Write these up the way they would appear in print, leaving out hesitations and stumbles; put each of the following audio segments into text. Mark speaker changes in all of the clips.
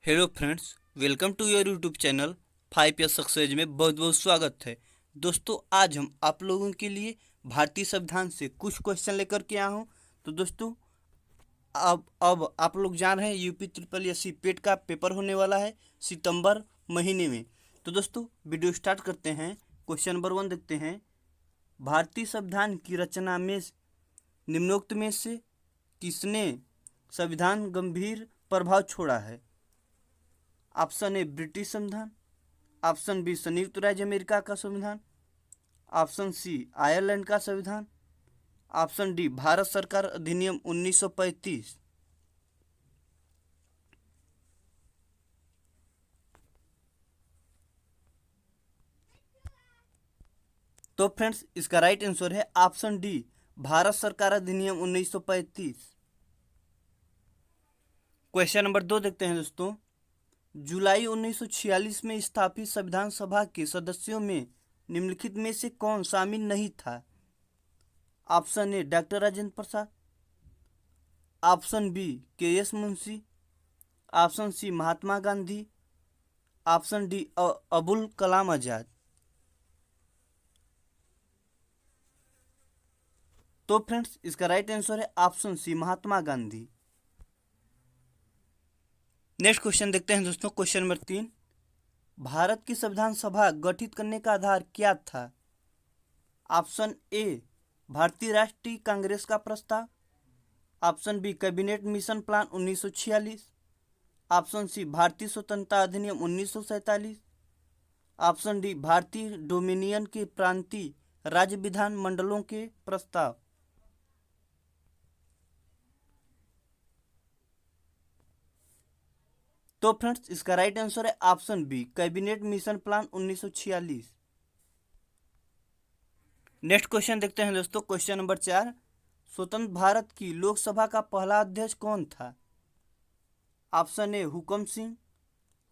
Speaker 1: Hello friends, welcome to your YouTube channel 5 success में बहुत बहुत स्वागत है। दोस्तों, आज हम आप लोगों के लिए भारतीय संविधान से कुछ क्वेश्चन लेकर के आया हूँ। तो दोस्तों, अब आप लोग जान रहे हैं यूपी ट्रिपल एस सी पेट का पेपर होने वाला है सितंबर महीने में। तो दोस्तों, वीडियो स्टार्ट करते हैं। क्वेश्चन नंबर 1 देखते हैं। भारतीय संविधान की रचना में निम्नोक्त में से किसने संविधान गंभीर प्रभाव छोड़ा है? ऑप्शन ए ब्रिटिश संविधान, ऑप्शन बी संयुक्त राज्य अमेरिका का संविधान, ऑप्शन सी आयरलैंड का संविधान, ऑप्शन डी भारत सरकार अधिनियम 1935। तो फ्रेंड्स, इसका राइट आंसर है ऑप्शन डी भारत सरकार अधिनियम 1935। क्वेश्चन नंबर 2 देखते हैं दोस्तों। जुलाई 1946 में स्थापित संविधान सभा के सदस्यों में निम्नलिखित में से कौन शामिल नहीं था? Option A doctor Rajendra Prasad, option B K S Munshi, option C Mahatma Gandhi, option D Abul Kalam Azad. तो फ्रेंड्स, इसका राइट आंसर है option C Mahatma Gandhi. Next question देखते हैं दोस्तों। Question number 3। भारत की संविधान सभा गठित करने का आधार क्या था? ऑप्शन ए भारतीय राष्ट्रीय कांग्रेस का प्रस्ताव, option B cabinet mission plan 1946, option C भारतीय स्वतंत्रता अधिनियम 1947, ऑप्शन डी भारतीय डोमिनियन के प्रांतीय राज्य विधान मंडलों के प्रस्ताव। तो फ्रेंड्स, इसका राइट आंसर है option B cabinet mission plan 1946। Next question देखते हैं दोस्तों। Question number 4। स्वतंत्र भारत की लोकसभा का पहला अध्यक्ष कौन था? Option A Hukam Singh,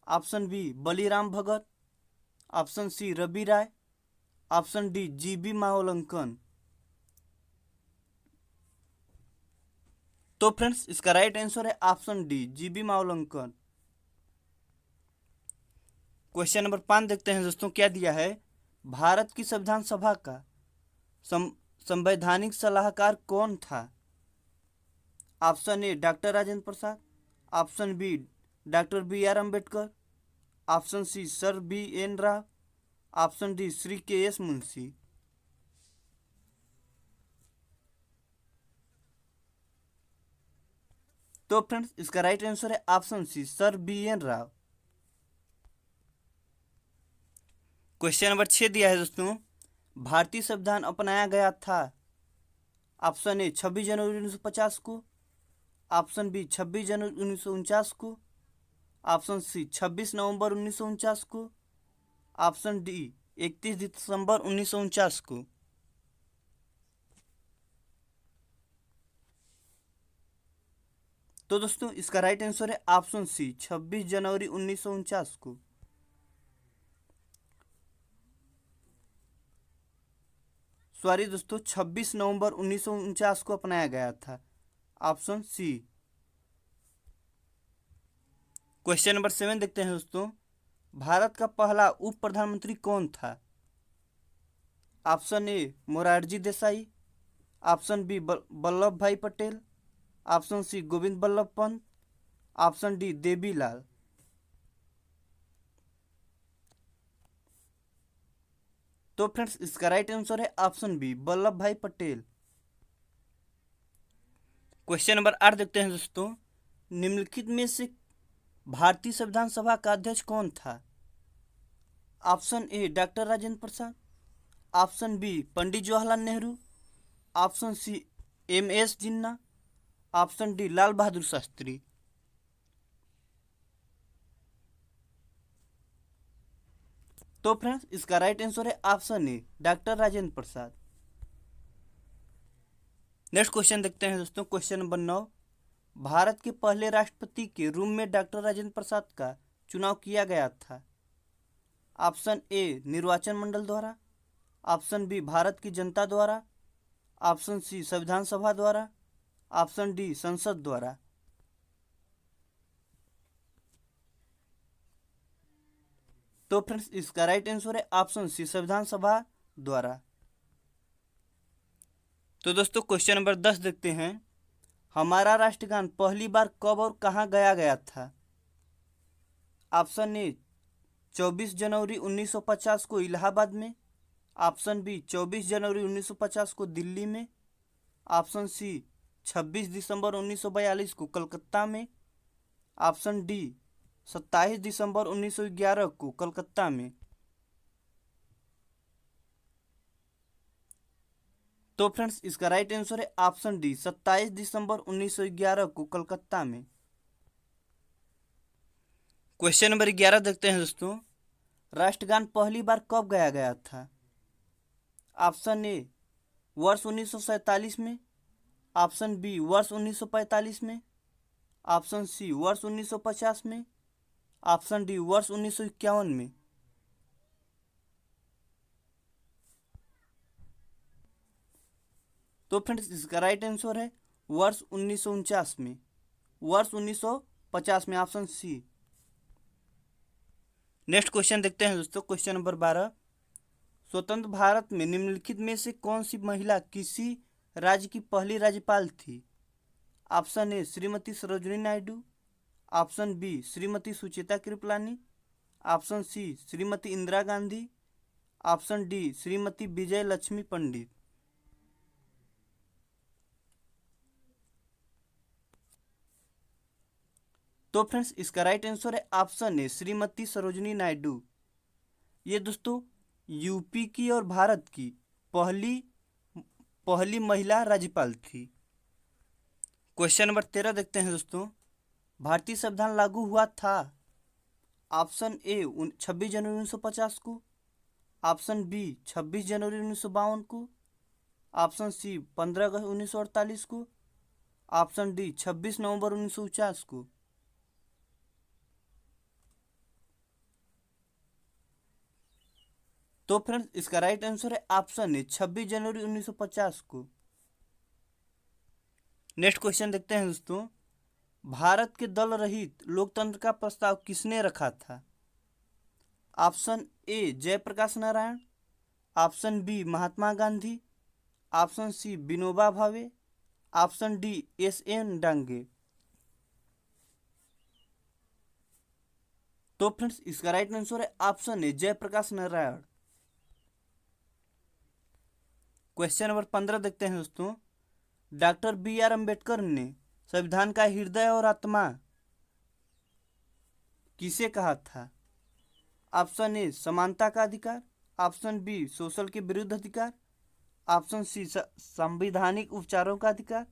Speaker 1: option B Baliram Bhagat, option C Ravi Rai, option D G B Mavlankan. तो फ्रेंड्स, इसका राइट आंसर है option D G B Mavlankan. Question number 5 देखते हैं दोस्तों। क्या दिया है? भारत की संविधान सभा का संवैधानिक सलाहकार कौन था? Option A doctor Rajendra Prasad, option B doctor B R Ambedkar, option C sir B N Rao, option D Shri K S Munshi. तो फ्रेंड्स, इसका राइट आंसर है option C sir B N Rau. Question number 6 दिया है दोस्तों। भारतीय संविधान अपनाया गया था। ऑप्शन ए 26 जनवरी 1950 को, ऑप्शन बी 26 जनवरी 1949 को, ऑप्शन सी 26 नवंबर 1949 को, ऑप्शन डी 31 दिसंबर 1949 को। तो दोस्तों, इसका राइट आंसर है ऑप्शन सी 26 जनवरी 1949 को। सॉरी दोस्तों, 26 नवंबर 1949 को अपनाया गया था। Option C. क्वेश्चन नंबर 7 देखते हैं दोस्तों। भारत का पहला उप प्रधानमंत्री कौन था? Option A Morarji Desai, option B Vallabh Bhai Patel, option C Govind Ballabh Pant, option D Devilal. तो फ्रेंड्स, इसका राइट आंसर है option B Vallabh Bhai Patel. Question number 8 देखते हैं दोस्तों। निम्नलिखित में से भारतीय संविधान सभा का अध्यक्ष कौन था? Option A doctor Rajendra Prasad, option B Pandit Jawaharlal Nehru, option C M S Jinnah, option D Lal Bahadur Shastri. तो फ्रेंड्स, इसका राइट आंसर है option A doctor Rajendra Prasad. Next question देखते हैं दोस्तों। Question number 9। भारत के पहले राष्ट्रपति के रूप में डॉक्टर राजेंद्र प्रसाद का चुनाव किया गया था। ऑप्शन ए निर्वाचन मंडल द्वारा, ऑप्शन बी भारत की जनता द्वारा, ऑप्शन सी संविधान सभा द्वारा, ऑप्शन डी संसद द्वारा। तो फ्रेंड्स इसका राइट आंसर है ऑप्शन सी, संविधान सभा द्वारा। तो दोस्तों क्वेश्चन नंबर 10 देखते हैं। हमारा राष्ट्रगान पहली बार कब और कहाँ गाया गया था? ऑप्शन ए 24 जनवरी 1950 को इलाहाबाद में। ऑप्शन बी 24 जनवरी 1950 को दिल्ली में। ऑप्शन सी 26 दिसंबर 1942 को कलकत्ता में। ऑप्शन डी 27 दिसंबर 1911 को कलकत्ता में। तो फ्रेंड्स इसका राइट आंसर है ऑप्शन डी 27 दिसंबर 1911 को कलकत्ता में। क्वेश्चन नंबर 11 देखते हैं दोस्तों। राष्ट्रगान पहली बार कब गाया गया था? ऑप्शन ए वर्ष 1947 में। ऑप्शन बी वर्ष 1945 में। ऑप्शन सी वर्ष 1950 में। ऑप्शन डी वर्ष 1951 में। तो फ्रेंड्स इसका राइट आंसर है वर्ष 1949 में। वर्ष 1950 में, ऑप्शन सी। नेक्स्ट क्वेश्चन देखते हैं दोस्तों। Question number 12। स्वतंत्र भारत में निम्नलिखित में से कौन सी महिला किसी राज्य की पहली राज्यपाल थी? Option A Shrimati Sarojini Naidu. Option B Shrimati Sucheta Kripalani. Option C Shrimati Indira Gandhi. Option D Shrimati Vijay Lakshmi Pandit. तो फ्रेंड्स इसका राइट आंसर है ऑप्शन ए श्रीमती सरोजिनी नायडू। ये दोस्तों यूपी की और भारत की पहली पहली महिला राज्यपाल थी। क्वेश्चन नंबर 13 देखते हैं दोस्तों। भारतीय संविधान लागू हुआ था? ऑप्शन ए 26 जनवरी 1950 को। ऑप्शन बी 26 जनवरी 1952 को। ऑप्शन सी 15 अगस्त 1948 को। ऑप्शन डी 26 नवंबर 1949 को। तो फ्रेंड्स इसका राइट आंसर है ऑप्शन है 26 जनवरी 1950 को। नेक्स्ट क्वेश्चन देखते हैं दोस्तों। भारत के दल रहित लोकतंत्र का प्रस्ताव किसने रखा था? Option A Jayaprakash Narayan. Option B Mahatma Gandhi. Option C Vinoba Bhave. Option D S N. Dange. तो फ्रेंड्स इसका राइट आंसर है option A Jayaprakash Narayan. Question number 15 देखते हैं दोस्तों। Doctor B R. अम्बेडकर ने संविधान का हृदय और आत्मा किसे कहा था? ऑप्शन ए समानता का अधिकार। ऑप्शन बी शोषण के विरुद्ध अधिकार। ऑप्शन सी संवैधानिक उपचारों का अधिकार।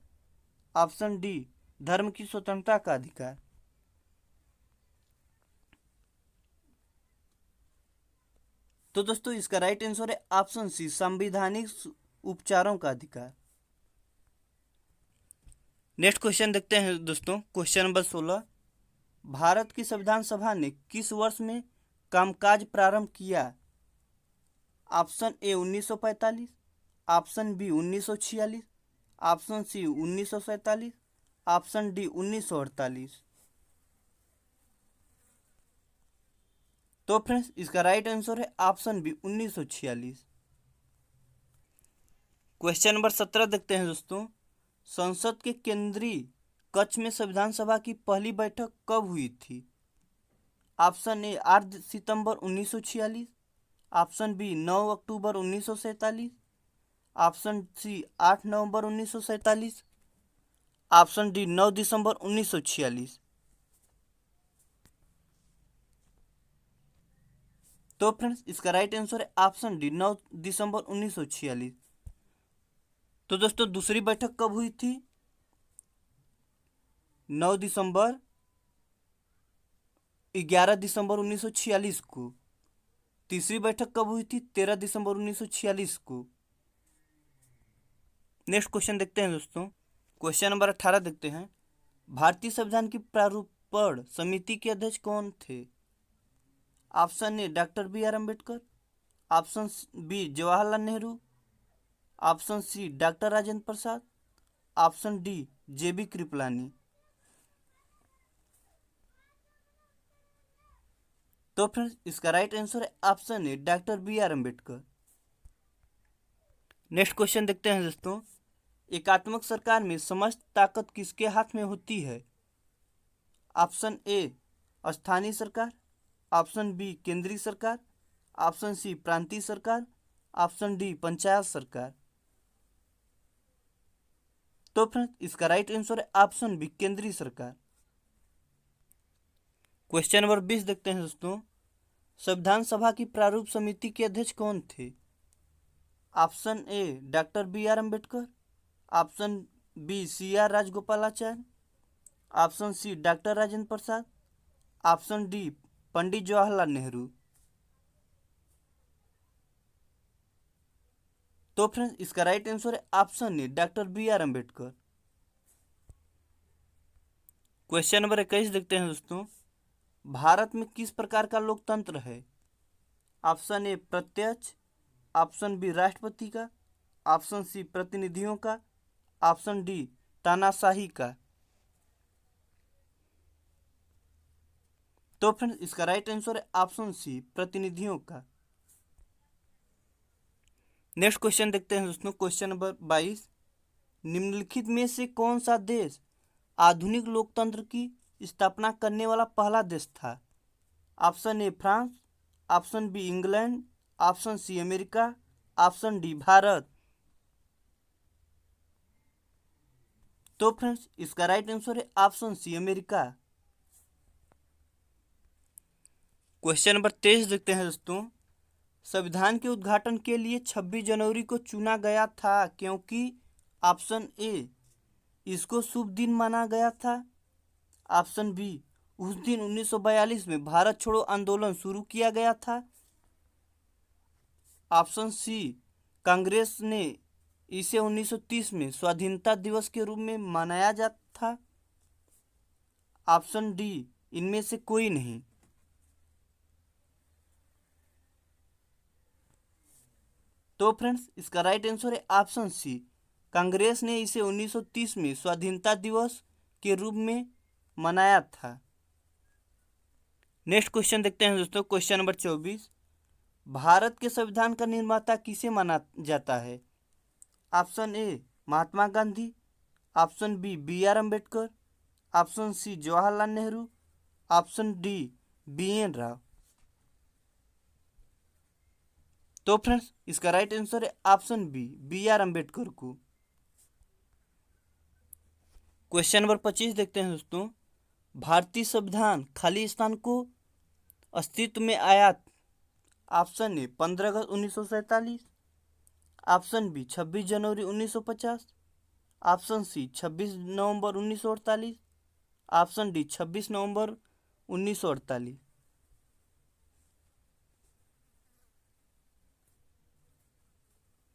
Speaker 1: ऑप्शन डी धर्म की स्वतंत्रता का अधिकार। तो दोस्तों इसका राइट आंसर है ऑप्शन सी संवैधानिक उपचारों का अधिकार। नेक्स्ट क्वेश्चन देखते हैं दोस्तों। Question number 16। भारत की संविधान सभा ने किस वर्ष में कामकाज प्रारंभ किया? Option A 1945। Option B 1946। Option C 1947। Option D 1948। तो फ्रेंड्स इसका राइट आंसर है ऑप्शन बी 1946। क्वेश्चन नंबर 17 देखते हैं दोस्तों। संसद के केंद्रीय कक्ष में संविधान सभा की पहली बैठक कब हुई थी? ऑप्शन ए 8 सितंबर 1946। ऑप्शन बी 9 अक्टूबर 1947। ऑप्शन सी 8 नवंबर 1947। ऑप्शन डी 9 दिसंबर 1946। तो फ्रेंड्स इसका राइट आंसर है ऑप्शन डी 9 दिसंबर 1946। तो दोस्तों दूसरी बैठक कब हुई थी? 9 दिसंबर 11 दिसंबर 1946 को। तीसरी बैठक कब हुई थी? 13 दिसंबर 1946 को। नेक्स्ट क्वेश्चन देखते हैं दोस्तों। क्वेश्चन नंबर 18 देखते हैं। भारतीय संविधान की प्रारूपण समिति के अध्यक्ष कौन थे? Option A doctor B R. Ambedkar. Option B Jawaharlal Nehru. Option C doctor Rajendra Prasad. Option D J B. Kripalani. तो फ्रेंड्स इसका राइट आंसर है option A doctor B R Ambedkar. Next question देखते हैं दोस्तों, एकात्मक सरकार में समस्त ताकत किसके हाथ में होती है? ऑप्शन ए स्थानीय सरकार, ऑप्शन बी केंद्रीय सरकार, ऑप्शन सी प्रांतीय सरकार, ऑप्शन डी पंचायत सरकार। तो फ्रेंड्स इसका राइट आंसर है ऑप्शन बी केंद्रीय सरकार। क्वेश्चन नंबर 20 देखते हैं दोस्तों, संविधान सभा की प्रारूप समिति के अध्यक्ष कौन थे? Option A doctor B R Ambedkar, option B C R Rajagopalachari, option C doctor Rajendra Prasad, option D Pandit Jawaharlal Nehru. तो फ्रेंड्स इसका राइट आंसर है option A doctor B R Ambedkar. Question number 21 देखते हैं दोस्तों, भारत में किस प्रकार का लोकतंत्र है? ऑप्शन ए प्रत्यक्ष, ऑप्शन बी राष्ट्रपति का, ऑप्शन सी प्रतिनिधियों का, ऑप्शन डी तानाशाही का। तो फ्रेंड्स इसका राइट आंसर है ऑप्शन सी प्रतिनिधियों का। नेक्स्ट क्वेश्चन देखते हैं दोस्तों, क्वेश्चन नंबर 22, निम्नलिखित में से कौन सा देश आधुनिक लोकतंत्र की स्थापना करने वाला पहला देश था? Option A France, option B England, option C America, option D Bharat. तो फ्रेंड्स इसका राइट आंसर है option C America. Question number 23 देखते हैं दोस्तों, संविधान के उद्घाटन के लिए 26 जनवरी को चुना गया था क्योंकि ऑप्शन ए इसको शुभ दिन माना गया था, ऑप्शन बी उस दिन 1942 में भारत छोड़ो आंदोलन शुरू किया गया था, ऑप्शन सी कांग्रेस ने इसे 1930 में स्वाधीनता दिवस के रूप में मनाया जाता था, ऑप्शन डी इनमें से कोई नहीं। तो फ्रेंड्स इसका राइट आंसर है ऑप्शन सी, कांग्रेस ने इसे 1930 में स्वाधीनता दिवस के रूप में मनाया था। नेक्स्ट क्वेश्चन देखते हैं दोस्तों, क्वेश्चन नंबर 24, भारत के संविधान का निर्माता किसे माना जाता है? Option A Mahatma Gandhi, option B B R Ambedkar, option C Jawaharlal Nehru, option D B N Rau. तो फ्रेंड्स इसका राइट आंसर है ऑप्शन बी आर अम्बेडकर को। क्वेश्चन नंबर 25 देखते हैं दोस्तों, भारतीय संविधान खाली स्थान को अस्तित्व में आया? ऑप्शन ए 15 अगस्त 1947, ऑप्शन बी 26 जनवरी 1950, ऑप्शन सी 26 नवंबर 1948, ऑप्शन डी 26 नवंबर 1948।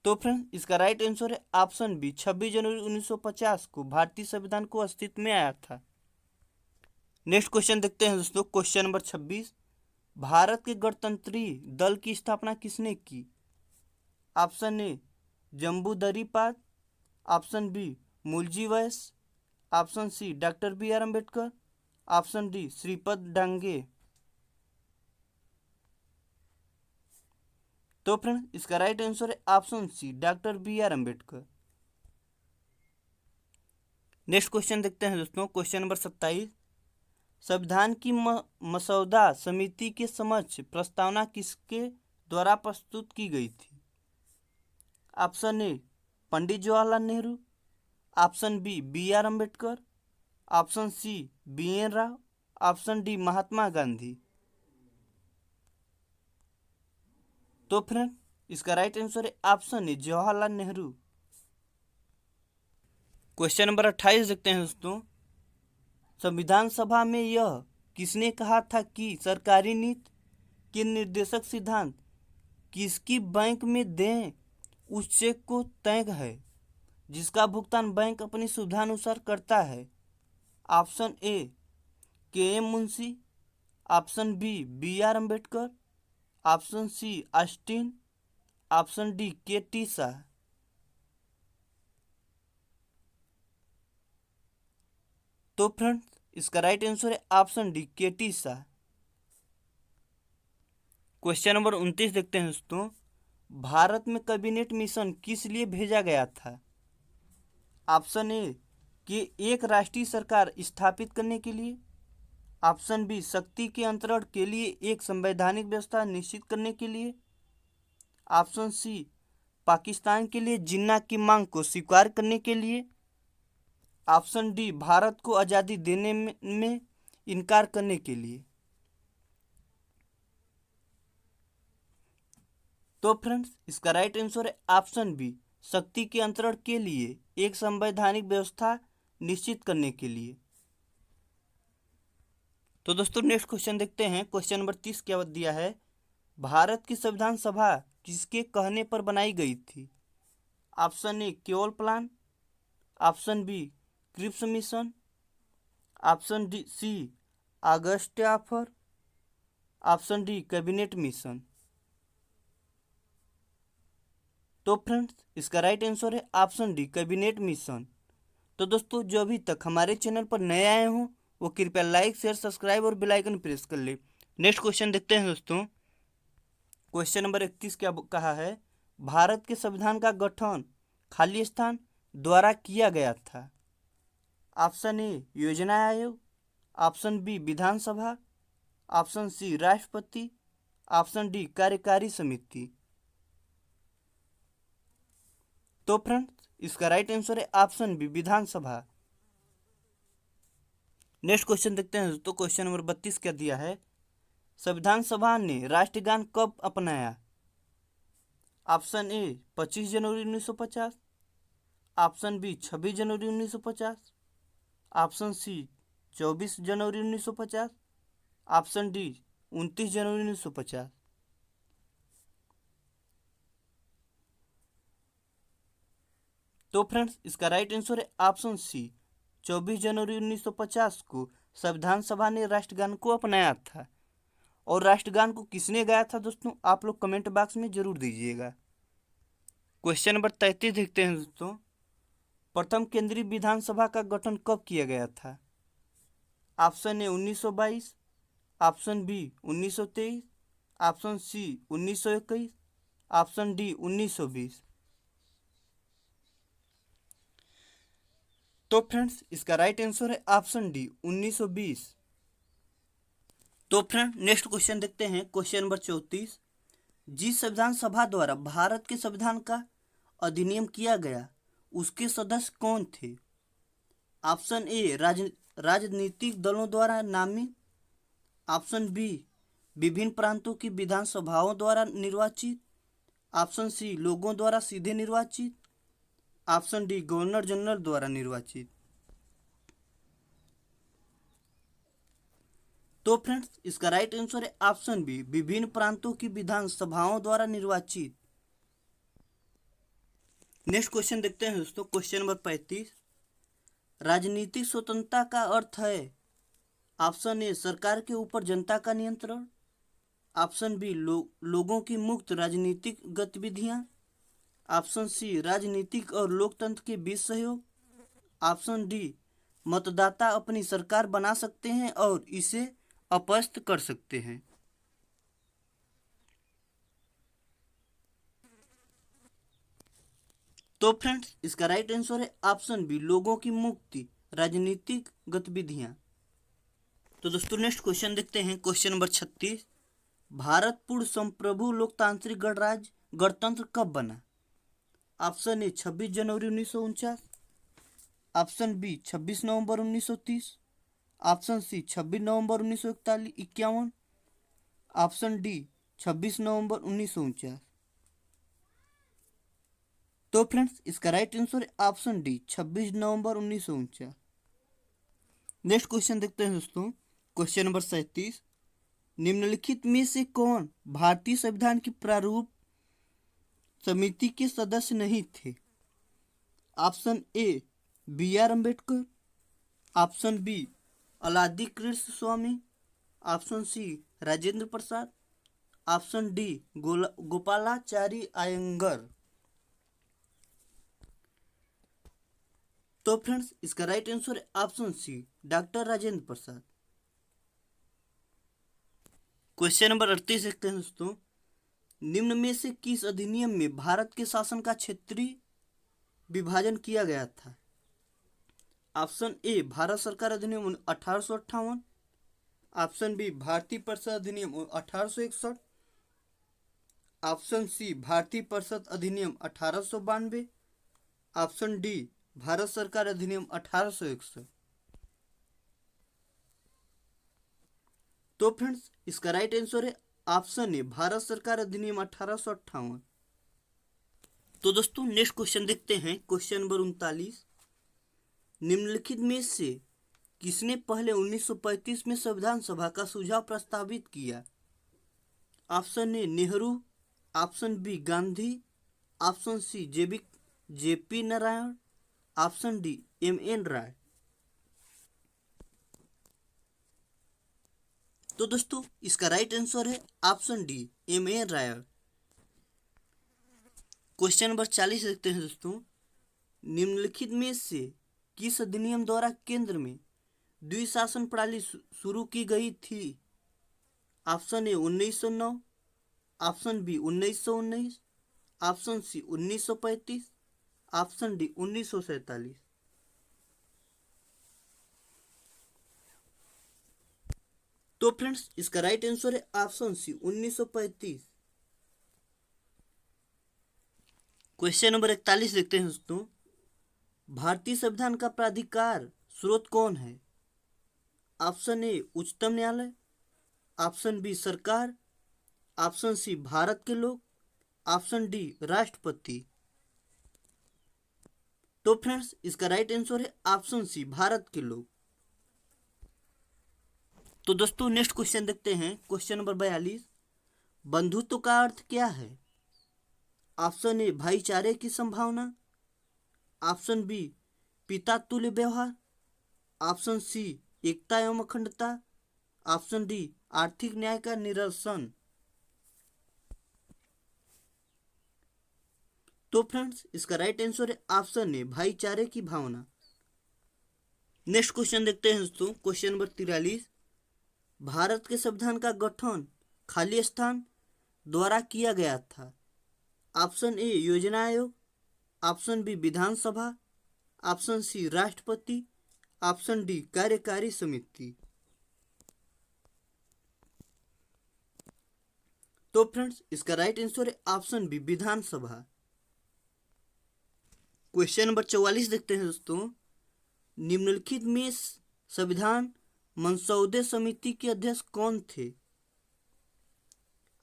Speaker 1: तो फ्रेंड इसका राइट आंसर है ऑप्शन बी 26 जनवरी 1950 को भारतीय संविधान को अस्तित्व में आया था। नेक्स्ट क्वेश्चन देखते हैं दोस्तों, क्वेश्चन नंबर 26, भारत के गणतंत्री दल की स्थापना किसने की? ऑप्शन ए जम्बूदरी पाद, option B Mulji Vais, option C doctor B R Ambedkar, option D Shripad Dange. तो फ्रेंड इसका राइट आंसर है option C doctor B R Ambedkar. Next question देखते हैं दोस्तों, क्वेश्चन नंबर 27, संविधान की मसौदा समिति के समक्ष प्रस्तावना किसके द्वारा प्रस्तुत की गई थी? Option A Pandit Jawaharlal Nehru, option B R Ambedkar, option C B N Rao, option D Mahatma Gandhi. तो फ्रेंड इसका राइट आंसर है option A Jawaharlal Nehru. Question number 28 देखते हैं दोस्तों, संविधान सभा में यह किसने कहा था कि सरकारी नीति के निर्देशक सिद्धांत किसकी बैंक में दें उस चेक को तय है जिसका भुगतान बैंक अपनी सुविधानुसार करता है? Option A K M Munshi, option B R Ambedkar, option C Austin, option D K T Shah. तो फ्रेंड्स इसका राइट आंसर है option D K T Shah. Question number 29 देखते हैं दोस्तों। भारत में कैबिनेट मिशन किस लिए भेजा गया था? ऑप्शन ए कि एक राष्ट्रीय सरकार स्थापित करने के लिए। ऑप्शन बी शक्ति के अंतरण के लिए एक संवैधानिक व्यवस्था निश्चित करने के लिए। ऑप्शन सी पाकिस्तान के लिए जिन्ना की मांग को स्वीकार करने के लिए। ऑप्शन डी भारत को आज़ादी देने में इनकार करने के लिए। तो फ्रेंड्स, इसका राइट आंसर है ऑप्शन बी, शक्ति के अंतरण के लिए एक संवैधानिक व्यवस्था निश्चित करने के लिए। तो दोस्तों नेक्स्ट क्वेश्चन देखते हैं। क्वेश्चन नंबर 30 क्या दिया है? भारत की संविधान सभा किसके कहने पर बनाई गई थी? ऑप्शन ए क्योल plan. Option B Cripps mission. Option D C August offer. Option D cabinet mission. तो फ्रेंड्स, इसका राइट आंसर है ऑप्शन डी कैबिनेट मिशन। तो दोस्तों, जो अभी तक हमारे चैनल पर नए आए हों वो कृपया लाइक शेयर सब्सक्राइब और बेल आइकन प्रेस कर ले। नेक्स्ट क्वेश्चन देखते हैं दोस्तों। क्वेश्चन नंबर 31 क्या कहा है? भारत के संविधान का गठन खाली स्थान द्वारा किया गया था। ऑप्शन ए योजना आयोग। ऑप्शन बी विधानसभा। ऑप्शन सी राष्ट्रपति। ऑप्शन डी कार्यकारी समिति। तो फ्रेंड्स, इसका राइट आंसर है ऑप्शन बी विधानसभा। नेक्स्ट क्वेश्चन देखते हैं दोस्तों। क्वेश्चन नंबर 32 क्या दिया है? संविधान सभा ने राष्ट्रगान कब अपनाया? ऑप्शन ए 25 जनवरी 1950। ऑप्शन बी 26 जनवरी 1950। ऑप्शन सी 24 जनवरी 1950। ऑप्शन डी 29 जनवरी 1950। तो फ्रेंड्स, इसका राइट आंसर है ऑप्शन सी 24 जनवरी 1950 को संविधान सभा ने राष्ट्रगान को अपनाया था। और राष्ट्रगान को किसने गाया था दोस्तों, आप लोग कमेंट बॉक्स में जरूर दीजिएगा। क्वेश्चन नंबर 33 देखते हैं दोस्तों। प्रथम केंद्रीय विधानसभा का गठन कब किया गया था? Option A 1922। Option B 1923। Option C 1921। Option D 1920। तो फ्रेंड्स, इसका राइट आंसर है ऑप्शन डी 1920। तो फ्रेंड, नेक्स्ट क्वेश्चन देखते हैं। Question number 34। जिस संविधान सभा द्वारा भारत के संविधान का अधिनियम किया गया उसके सदस्य कौन थे? ऑप्शन ए राजनीतिक दलों द्वारा नामित। ऑप्शन बी विभिन्न प्रांतों की विधानसभाओं द्वारा निर्वाचित। ऑप्शन सी लोगों द्वारा सीधे निर्वाचित। ऑप्शन डी गवर्नर जनरल द्वारा निर्वाचित। तो फ्रेंड्स, इसका राइट आंसर है ऑप्शन बी विभिन्न प्रांतों की विधानसभाओं द्वारा निर्वाचित। नेक्स्ट क्वेश्चन देखते हैं दोस्तों। Question number 35। राजनीतिक स्वतंत्रता का अर्थ है? ऑप्शन ए सरकार के ऊपर जनता का नियंत्रण। ऑप्शन बी लोगों की मुक्त राजनीतिक गतिविधियां। ऑप्शन सी राजनीतिक और लोकतंत्र के बीच सहयोग। ऑप्शन डी मतदाता अपनी सरकार बना सकते हैं और इसे अपस्त कर सकते हैं। तो फ्रेंड्स, इसका राइट आंसर है ऑप्शन बी लोगों की मुक्ति राजनीतिक गतिविधियां। तो दोस्तों नेक्स्ट क्वेश्चन देखते हैं। Question number 36। भारत पूर्ण संप्रभु लोकतांत्रिक गणराज्य गणतंत्र कब बना? ऑप्शन ए 26 जनवरी 1949। ऑप्शन बी 26 नवंबर 1930। ऑप्शन सी 26 नवंबर 1951। ऑप्शन डी 26 नवंबर 1949। तो फ्रेंड्स, इसका राइट आंसर है ऑप्शन डी 26 नवंबर 1949। नेक्स्ट क्वेश्चन देखते हैं दोस्तों। Question number 37। निम्नलिखित में से कौन भारतीय संविधान की प्रारूप समिति के सदस्य नहीं थे? Option A B R Ambedkar. Option B Alladi Krishna Swamy. Option C Rajendra Prasad. Option D Gopalachari Ayyangar. तो फ्रेंड्स, इसका राइट आंसर है option C doctor Rajendra Prasad. Question number 38 देखते हैं दोस्तों। निम्न में से किस अधिनियम में भारत के शासन का क्षेत्रीय विभाजन किया गया था? ऑप्शन ए भारत सरकार अधिनियम 1858, ऑप्शन बी भारतीय परिषद अधिनियम 1861, ऑप्शन सी भारतीय परिषद अधिनियम 1892, ऑप्शन डी भारत सरकार अधिनियम 1861। तो फ्रेंड्स इसका राइट आंसर है ऑप्शन ए भारत सरकार अधिनियम 1858। तो दोस्तों नेक्स्ट क्वेश्चन देखते हैं। Question number 39। निम्नलिखित में से किसने पहले 1935 में संविधान सभा का सुझाव प्रस्तावित किया? Option A Nehru, option B Gandhi, option C J P Narayan, option D M N. Roy. तो दोस्तों इसका राइट आंसर है option D M N. Roy. Question number 40 देखते हैं दोस्तों। निम्नलिखित में से किस अधिनियम द्वारा केंद्र में द्विशासन प्रणाली शुरू की गई थी? Option A 1909, option B 1919, option C 1935, option D 1947। तो फ्रेंड्स इसका राइट आंसर है ऑप्शन सी 1935। क्वेश्चन नंबर 41 देखते हैं दोस्तों। भारतीय संविधान का प्राधिकार स्रोत कौन है? ऑप्शन ए उच्चतम न्यायालय, ऑप्शन बी सरकार, ऑप्शन सी भारत के लोग, ऑप्शन डी राष्ट्रपति। तो फ्रेंड्स इसका राइट आंसर है ऑप्शन सी भारत के लोग। तो दोस्तों नेक्स्ट क्वेश्चन देखते हैं। Question number 42। बंधुत्व का अर्थ क्या है? ऑप्शन ए भाईचारे की संभावना, ऑप्शन बी पिता तुल्य व्यवहार, ऑप्शन सी एकता एवं अखंडता, ऑप्शन डी आर्थिक न्याय का निरसन। तो फ्रेंड्स इसका राइट आंसर है ऑप्शन ए भाईचारे की भावना। नेक्स्ट क्वेश्चन देखते हैं दोस्तों। Question number 43। भारत के संविधान का गठन खाली स्थान द्वारा किया गया था? ऑप्शन ए योजना आयोग, ऑप्शन बी विधानसभा, ऑप्शन सी राष्ट्रपति, ऑप्शन डी कार्यकारी समिति। तो फ्रेंड्स इसका राइट आंसर है ऑप्शन बी विधानसभा। क्वेश्चन नंबर 44 देखते हैं दोस्तों। निम्नलिखित में संविधान मसौदे समिति के अध्यक्ष कौन थे?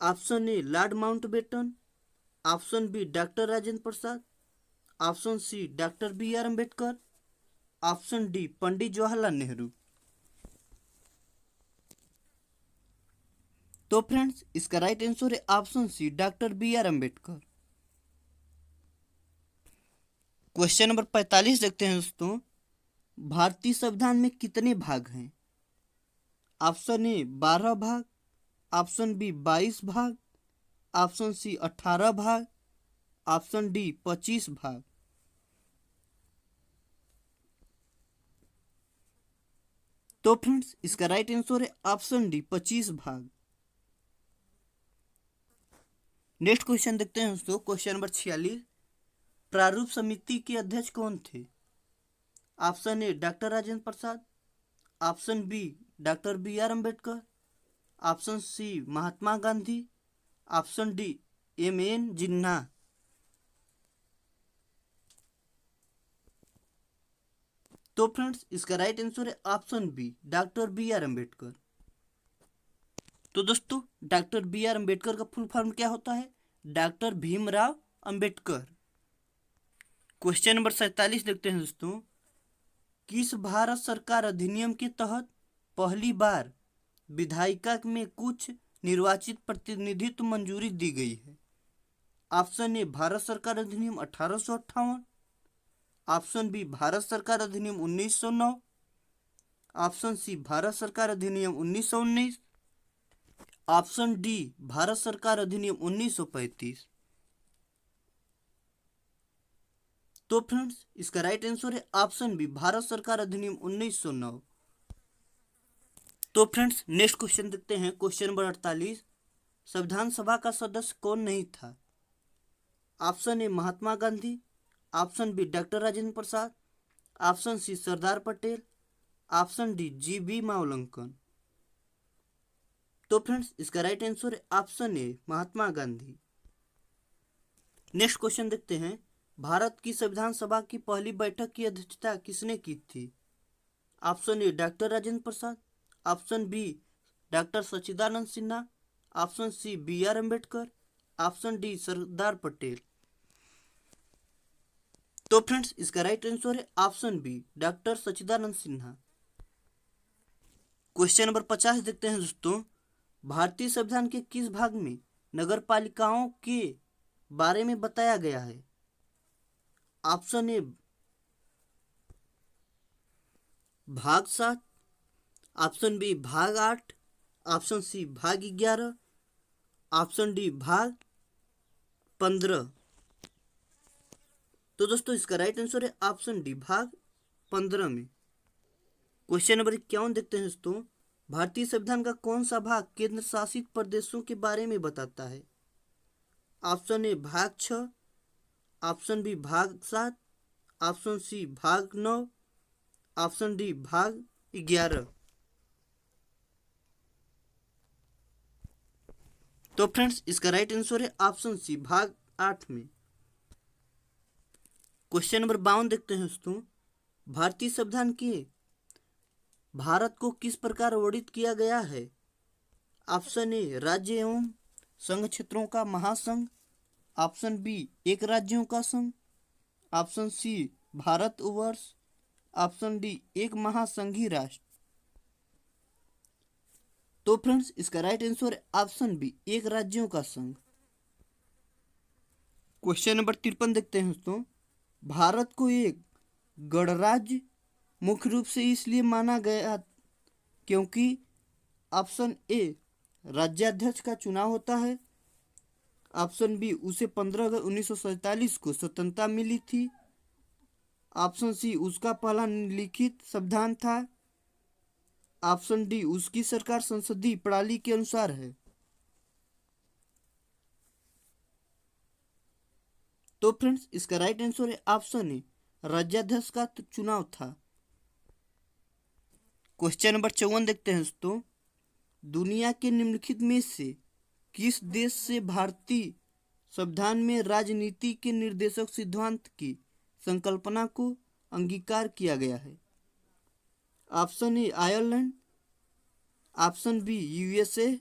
Speaker 1: Option A Lord Mountbatten, option B doctor Rajendra Prasad, option C doctor B R. Ambedkar, option D Pandit Jawaharlal Nehru. तो फ्रेंड्स इसका राइट आंसर है option C doctor B R. Ambedkar. Question number 45 देखते हैं दोस्तों। भारतीय संविधान में कितने भाग हैं? ऑप्शन ए 12 भाग, ऑप्शन बी 22 भाग, ऑप्शन सी 18 भाग, ऑप्शन डी 25 भाग। तो फ्रेंड्स इसका राइट आंसर है ऑप्शन डी 25 भाग। नेक्स्ट क्वेश्चन देखते हैं दोस्तों। Question number 46। प्रारूप समिति के अध्यक्ष कौन थे? Option A doctor Rajendra Prasad, option B doctor B R. Ambedkar, option C Mahatma Gandhi, option D M N. Jinnah. तो फ्रेंड्स इसका राइट आंसर है option B doctor B R. Ambedkar. तो दोस्तों डॉक्टर बी.आर. अम्बेडकर का फुल फॉर्म क्या होता है? Doctor Bhimrao Ambedkar. Question number 47 देखते हैं दोस्तों। किस भारत सरकार अधिनियम के तहत पहली बार विधायिका में कुछ निर्वाचित प्रतिनिधित्व मंजूरी दी गई है? ऑप्शन ए भारत सरकार अधिनियम 1858, ऑप्शन बी भारत सरकार अधिनियम 1909, ऑप्शन सी भारत सरकार अधिनियम 1919, ऑप्शन डी भारत सरकार अधिनियम 1935। तो फ्रेंड्स इसका राइट आंसर है ऑप्शन बी भारत सरकार अधिनियम 1909। तो फ्रेंड्स नेक्स्ट क्वेश्चन देखते हैं। क्वेश्चन नंबर 48, संविधान सभा का सदस्य कौन नहीं था? Option A Mahatma Gandhi, option B doctor Rajendra Prasad, option C Sardar Patel, option D G B. Mavalankar. तो फ्रेंड्स इसका राइट आंसर है option A Mahatma Gandhi. Next question देखते हैं। भारत की संविधान सभा की पहली बैठक की अध्यक्षता किसने की थी? Option A doctor Rajendra Prasad, option B doctor Sachchidanand Sinha, option C B R. Ambedkar, option D Sardar Patel. तो फ्रेंड्स इसका राइट आंसर है option B doctor Sachchidanand Sinha. Question number 50 देखते हैं दोस्तों। भारतीय संविधान के किस भाग में नगर पालिकाओं के बारे में बताया गया है? ऑप्शन ए भाग 7, ऑप्शन बी भाग 8, ऑप्शन सी भाग 11, ऑप्शन डी भाग 15। तो दोस्तों इसका राइट आंसर है ऑप्शन डी भाग 15 में। क्वेश्चन नंबर 51 देखते हैं दोस्तों। भारतीय संविधान का कौन सा भाग केंद्र शासित प्रदेशों के बारे में बताता है? ऑप्शन ए भाग 6, ऑप्शन बी भाग 7, ऑप्शन सी भाग 9, ऑप्शन डी भाग 11। तो फ्रेंड्स इसका राइट आंसर है ऑप्शन सी भाग 8 में। क्वेश्चन नंबर 52 देखते हैं दोस्तों। भारतीय संविधान के भारत को किस प्रकार वर्णित किया गया है? ऑप्शन ए राज्य एवं संघ क्षेत्रों का महासंघ, ऑप्शन बी एक राज्यों का संघ, option C Bharatvarsh, option D एक महासंघीय राष्ट्र। तो फ्रेंड्स इसका राइट आंसर है ऑप्शन बी एक राज्यों का संघ। क्वेश्चन नंबर 53 देखते हैं दोस्तों। भारत को एक गणराज्य मुख्य रूप से इसलिए माना गया क्योंकि ऑप्शन ए राज्याध्यक्ष का चुनाव होता है, ऑप्शन बी उसे 15 अगस्त 1947 को स्वतंत्रता मिली थी, ऑप्शन सी उसका पहला लिखित संविधान था, ऑप्शन डी उसकी सरकार संसदीय प्रणाली के अनुसार है। तो फ्रेंड्स इसका राइट आंसर है ऑप्शन ए राज्याध्यक्ष का चुनाव था। क्वेश्चन नंबर 54 देखते हैं दोस्तों। दुनिया के निम्नलिखित में से किस देश से भारतीय संविधान में राजनीति के निर्देशक सिद्धांत की संकल्पना को अंगीकार किया गया है? Option A Ireland, option B USA,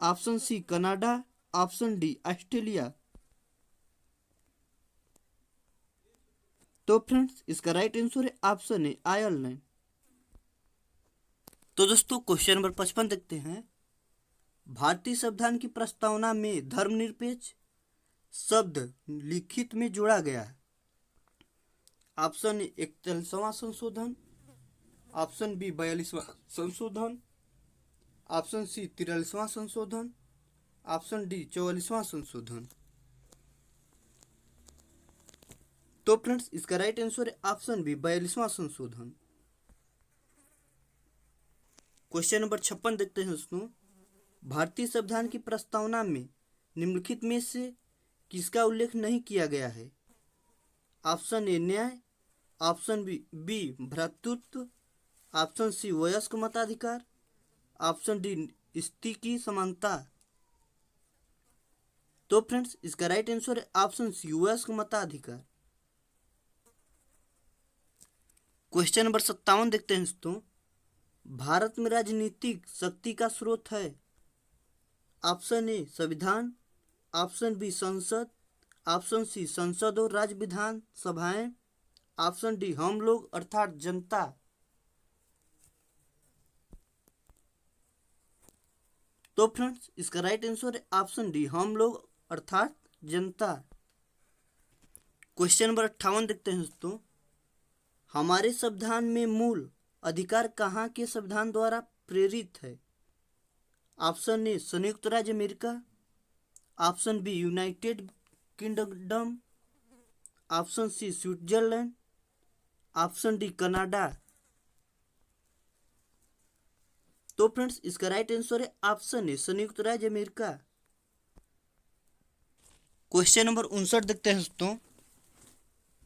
Speaker 1: option C Canada, option D Australia. तो फ्रेंड्स इसका राइट आंसर है ऑप्शन ए आयरलैंड। तो दोस्तों क्वेश्चन नंबर 55 देखते हैं। भारतीय संविधान की प्रस्तावना में धर्मनिरपेक्ष शब्द लिखित में जोड़ा गया है। ऑप्शन ए 41वां संशोधन, ऑप्शन बी 42वां संशोधन, ऑप्शन सी 43वां संशोधन, ऑप्शन डी 44वां संशोधन। तो फ्रेंड्स इसका राइट आंसर है ऑप्शन बी 42वां संशोधन। क्वेश्चन नंबर 56 देखते हैं दोस्तों। भारतीय संविधान की प्रस्तावना में निम्नलिखित में से किसका उल्लेख नहीं किया गया है? ऑप्शन ए न्याय, ऑप्शन बी भ्रातृत्व, ऑप्शन सी वयस्क मताधिकार, ऑप्शन डी स्त्री की समानता। तो फ्रेंड्स इसका राइट आंसर है ऑप्शन सी वयस्क मताधिकार। क्वेश्चन नंबर 57 देखते हैं दोस्तों। भारत में राजनीतिक शक्ति का स्रोत है। ऑप्शन ए संविधान, ऑप्शन बी संसद, ऑप्शन सी संसद और राज्य विधान सभाएं, ऑप्शन डी हम लोग अर्थात जनता। तो फ्रेंड्स इसका राइट आंसर है ऑप्शन डी हम लोग अर्थात जनता। क्वेश्चन नंबर 58 देखते हैं दोस्तों। हमारे संविधान में मूल अधिकार कहाँ के संविधान द्वारा प्रेरित है? ऑप्शन ए संयुक्त राज्य America, option B United Kingdom, option C Switzerland, option D Canada. तो फ्रेंड्स इसका राइट आंसर है ऑप्शन है संयुक्त राज्य अमेरिका। क्वेश्चन नंबर 59 देखते हैं दोस्तों।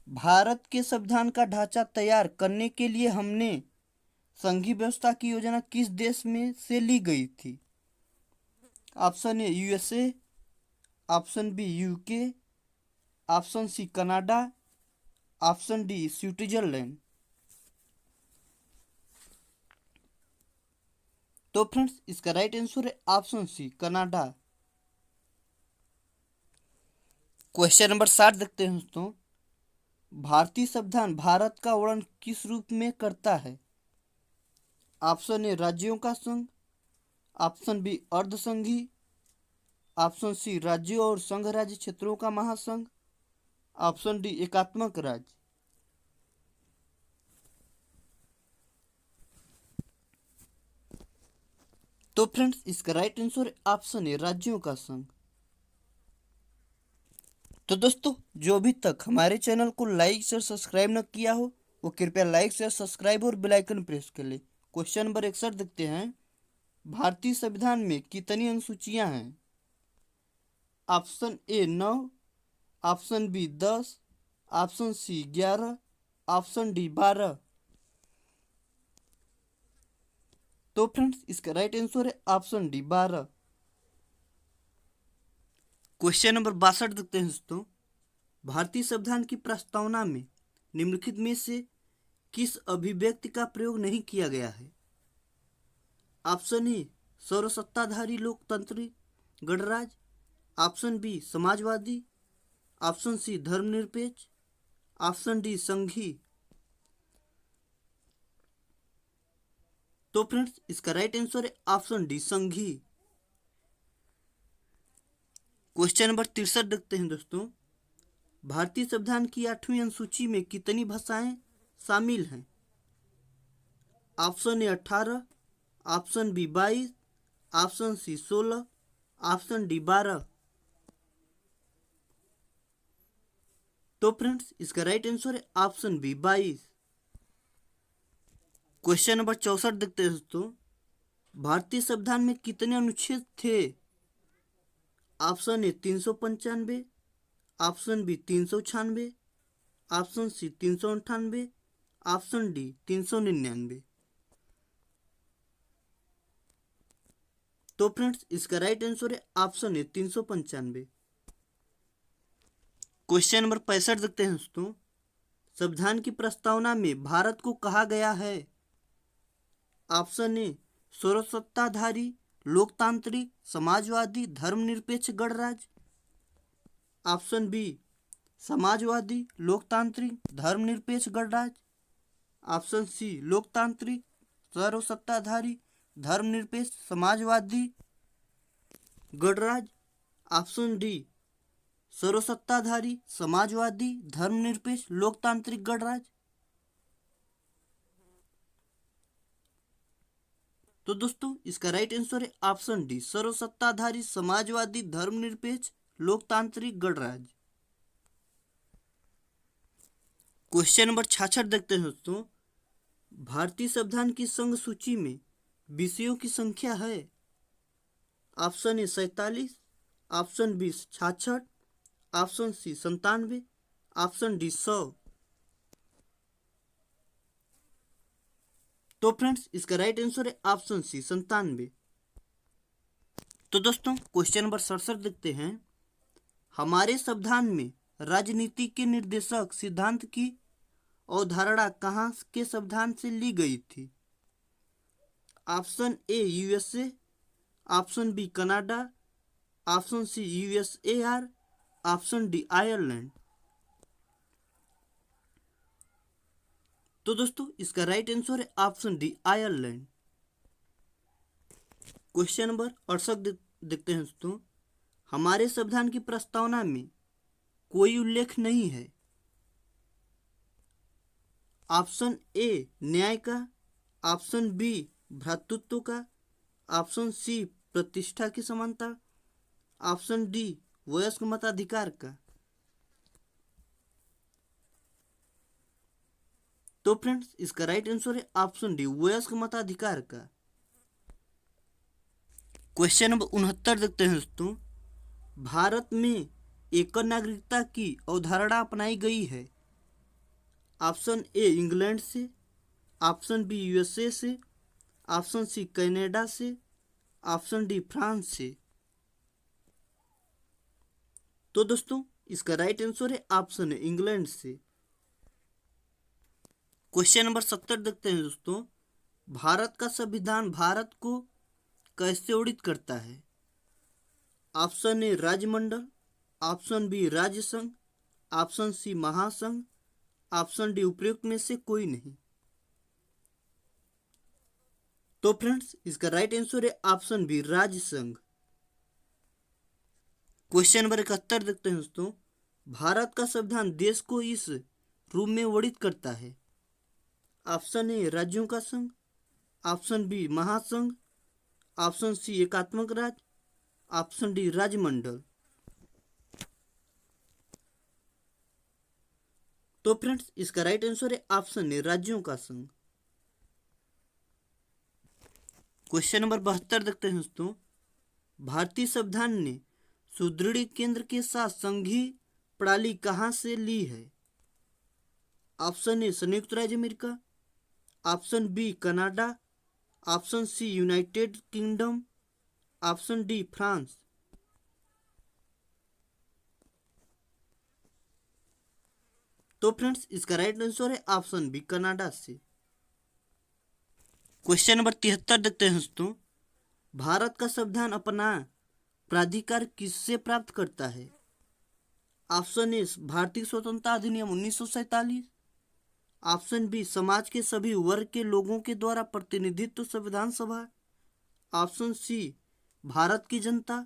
Speaker 1: भारत के संविधान का ढांचा तैयार करने के लिए हमने संघीय व्यवस्था की योजना किस देश में से ली गई थी? Option A USA, option B UK, option C Canada, option D Switzerland. तो फ्रेंड्स इसका राइट आंसर है option C Canada. Question number 60 देखते हैं दोस्तों। भारतीय संविधान भारत का वर्णन किस रूप में करता है? ऑप्शन ए राज्यों का संघ, ऑप्शन बी अर्धसंघी, ऑप्शन सी राज्यों और संघ राज्य क्षेत्रों का महासंघ, ऑप्शन डी एकात्मक राज्य। तो फ्रेंड्स इसका राइट आंसर है ऑप्शन ए राज्यों का संघ। तो दोस्तों जो अभी तक हमारे चैनल को लाइक शेयर सब्सक्राइब न किया हो वो कृपया लाइक शेयर सब्सक्राइब और बेल आइकन प्रेस कर ले। क्वेश्चन नंबर 61 देखते हैं। भारतीय संविधान में कितनी अनुसूचियां हैं? Option A 9, option B 10, option C 11, option D 12। तो फ्रेंड्स इसका राइट आंसर है ऑप्शन डी 12। क्वेश्चन नंबर 62 देखते हैं दोस्तों। भारतीय संविधान की प्रस्तावना में निम्नलिखित में से किस अभिव्यक्ति का प्रयोग नहीं किया गया है? ऑप्शन ए सर्वसत्ताधारी लोकतंत्री गणराज्य, ऑप्शन बी समाजवादी, ऑप्शन सी धर्मनिरपेक्ष, ऑप्शन डी संघी। तो फ्रेंड्स इसका राइट आंसर है ऑप्शन डी संघी। क्वेश्चन नंबर 63 देखते हैं दोस्तों। भारतीय संविधान की 8वीं अनुसूची में कितनी भाषाएं शामिल हैं? Option A 18, option B 22, option C 16, option D 12। तो फ्रेंड्स इसका राइट आंसर है ऑप्शन बी 22। क्वेश्चन नंबर 64 देखते हैं दोस्तों। भारतीय संविधान में कितने अनुच्छेद थे? Option A 395, option B 396, option C 398, option D 399। तो फ्रेंड्स इसका राइट आंसर है ऑप्शन ए 395। क्वेश्चन नंबर 65 देखते हैं दोस्तों। संविधान की प्रस्तावना में भारत को कहा गया है? ऑप्शन ए सर्वसत्ताधारी लोकतांत्रिक समाजवादी धर्मनिरपेक्ष गणराज्य, ऑप्शन बी समाजवादी लोकतांत्रिक धर्मनिरपेक्ष गणराज्य, ऑप्शन सी लोकतांत्रिक सर्वसत्ताधारी धर्मनिरपेक्ष समाजवादी गणराज्य, ऑप्शन डी सर्वसत्ताधारी समाजवादी धर्मनिरपेक्ष लोकतांत्रिक गणराज्य। तो दोस्तों इसका राइट आंसर है ऑप्शन डी सर्वसत्ताधारी समाजवादी धर्मनिरपेक्ष लोकतांत्रिक गणराज्य। क्वेश्चन नंबर 66 देखते हैं दोस्तों। भारतीय संविधान की संघ सूची में विषयों की संख्या है? Option A 47, option B 66, option C 97, option D 100। तो फ्रेंड्स इसका राइट आंसर है ऑप्शन सी 97। तो दोस्तों क्वेश्चन नंबर 67 देखते हैं। हमारे संविधान में राजनीति के निर्देशक सिद्धांत की अवधारणा कहाँ के संविधान से ली गई थी? Option A USA, option B Canada, option C USSR, option D Ireland. तो दोस्तों इसका राइट आंसर है option D Ireland. Question number 68 देखते हैं दोस्तों। हमारे संविधान की प्रस्तावना में कोई उल्लेख नहीं है? ऑप्शन ए न्याय का, ऑप्शन बी भ्रातृत्व का, ऑप्शन सी प्रतिष्ठा की समानता, ऑप्शन डी वयस्क मताधिकार का। तो फ्रेंड्स इसका राइट आंसर है ऑप्शन डी वयस्क मताधिकार का। क्वेश्चन नंबर 69 देखते हैं दोस्तों। भारत में एकल नागरिकता की अवधारणा अपनाई गई है। ऑप्शन ए इंग्लैंड से, ऑप्शन बी यूएसए से, ऑप्शन सी कनाडा से, ऑप्शन डी फ्रांस से। तो दोस्तों इसका राइट आंसर है ऑप्शन है इंग्लैंड से। क्वेश्चन नंबर 70 देखते हैं दोस्तों। भारत का संविधान भारत को कैसे वर्णित करता है? ऑप्शन ए राज्यमंडल, ऑप्शन बी राज्य संघ, ऑप्शन सी महासंघ, ऑप्शन डी उपयुक्त में से कोई नहीं। तो फ्रेंड्स इसका राइट आंसर है ऑप्शन बी राज्य संघ। क्वेश्चन नंबर 71 देखते हैं दोस्तों। भारत का संविधान देश को इस रूप में वर्णित करता है। ऑप्शन ए राज्यों का संघ, ऑप्शन बी महासंघ, ऑप्शन सी एकात्मक राज्य, ऑप्शन डी राज्यमंडल। तो फ्रेंड्स इसका राइट आंसर है ऑप्शन ए राज्यों का संघ। क्वेश्चन नंबर 72 देखते हैं दोस्तों। भारतीय संविधान ने सुदृढ़ केंद्र के साथ संघीय प्रणाली कहां से ली है? ऑप्शन ए संयुक्त राज्य America, option B Canada, option C United Kingdom, option D France. तो फ्रेंड्स इसका राइट आंसर है ऑप्शन बी कनाडा से। क्वेश्चन नंबर 73 देखते हैं दोस्तों। भारत का संविधान अपना प्राधिकार किससे प्राप्त करता है? ऑप्शन ए भारतीय स्वतंत्रता अधिनियम 1947, ऑप्शन बी समाज के सभी वर्ग के लोगों के द्वारा प्रतिनिधित्व संविधान सभा, ऑप्शन सी भारत की जनता,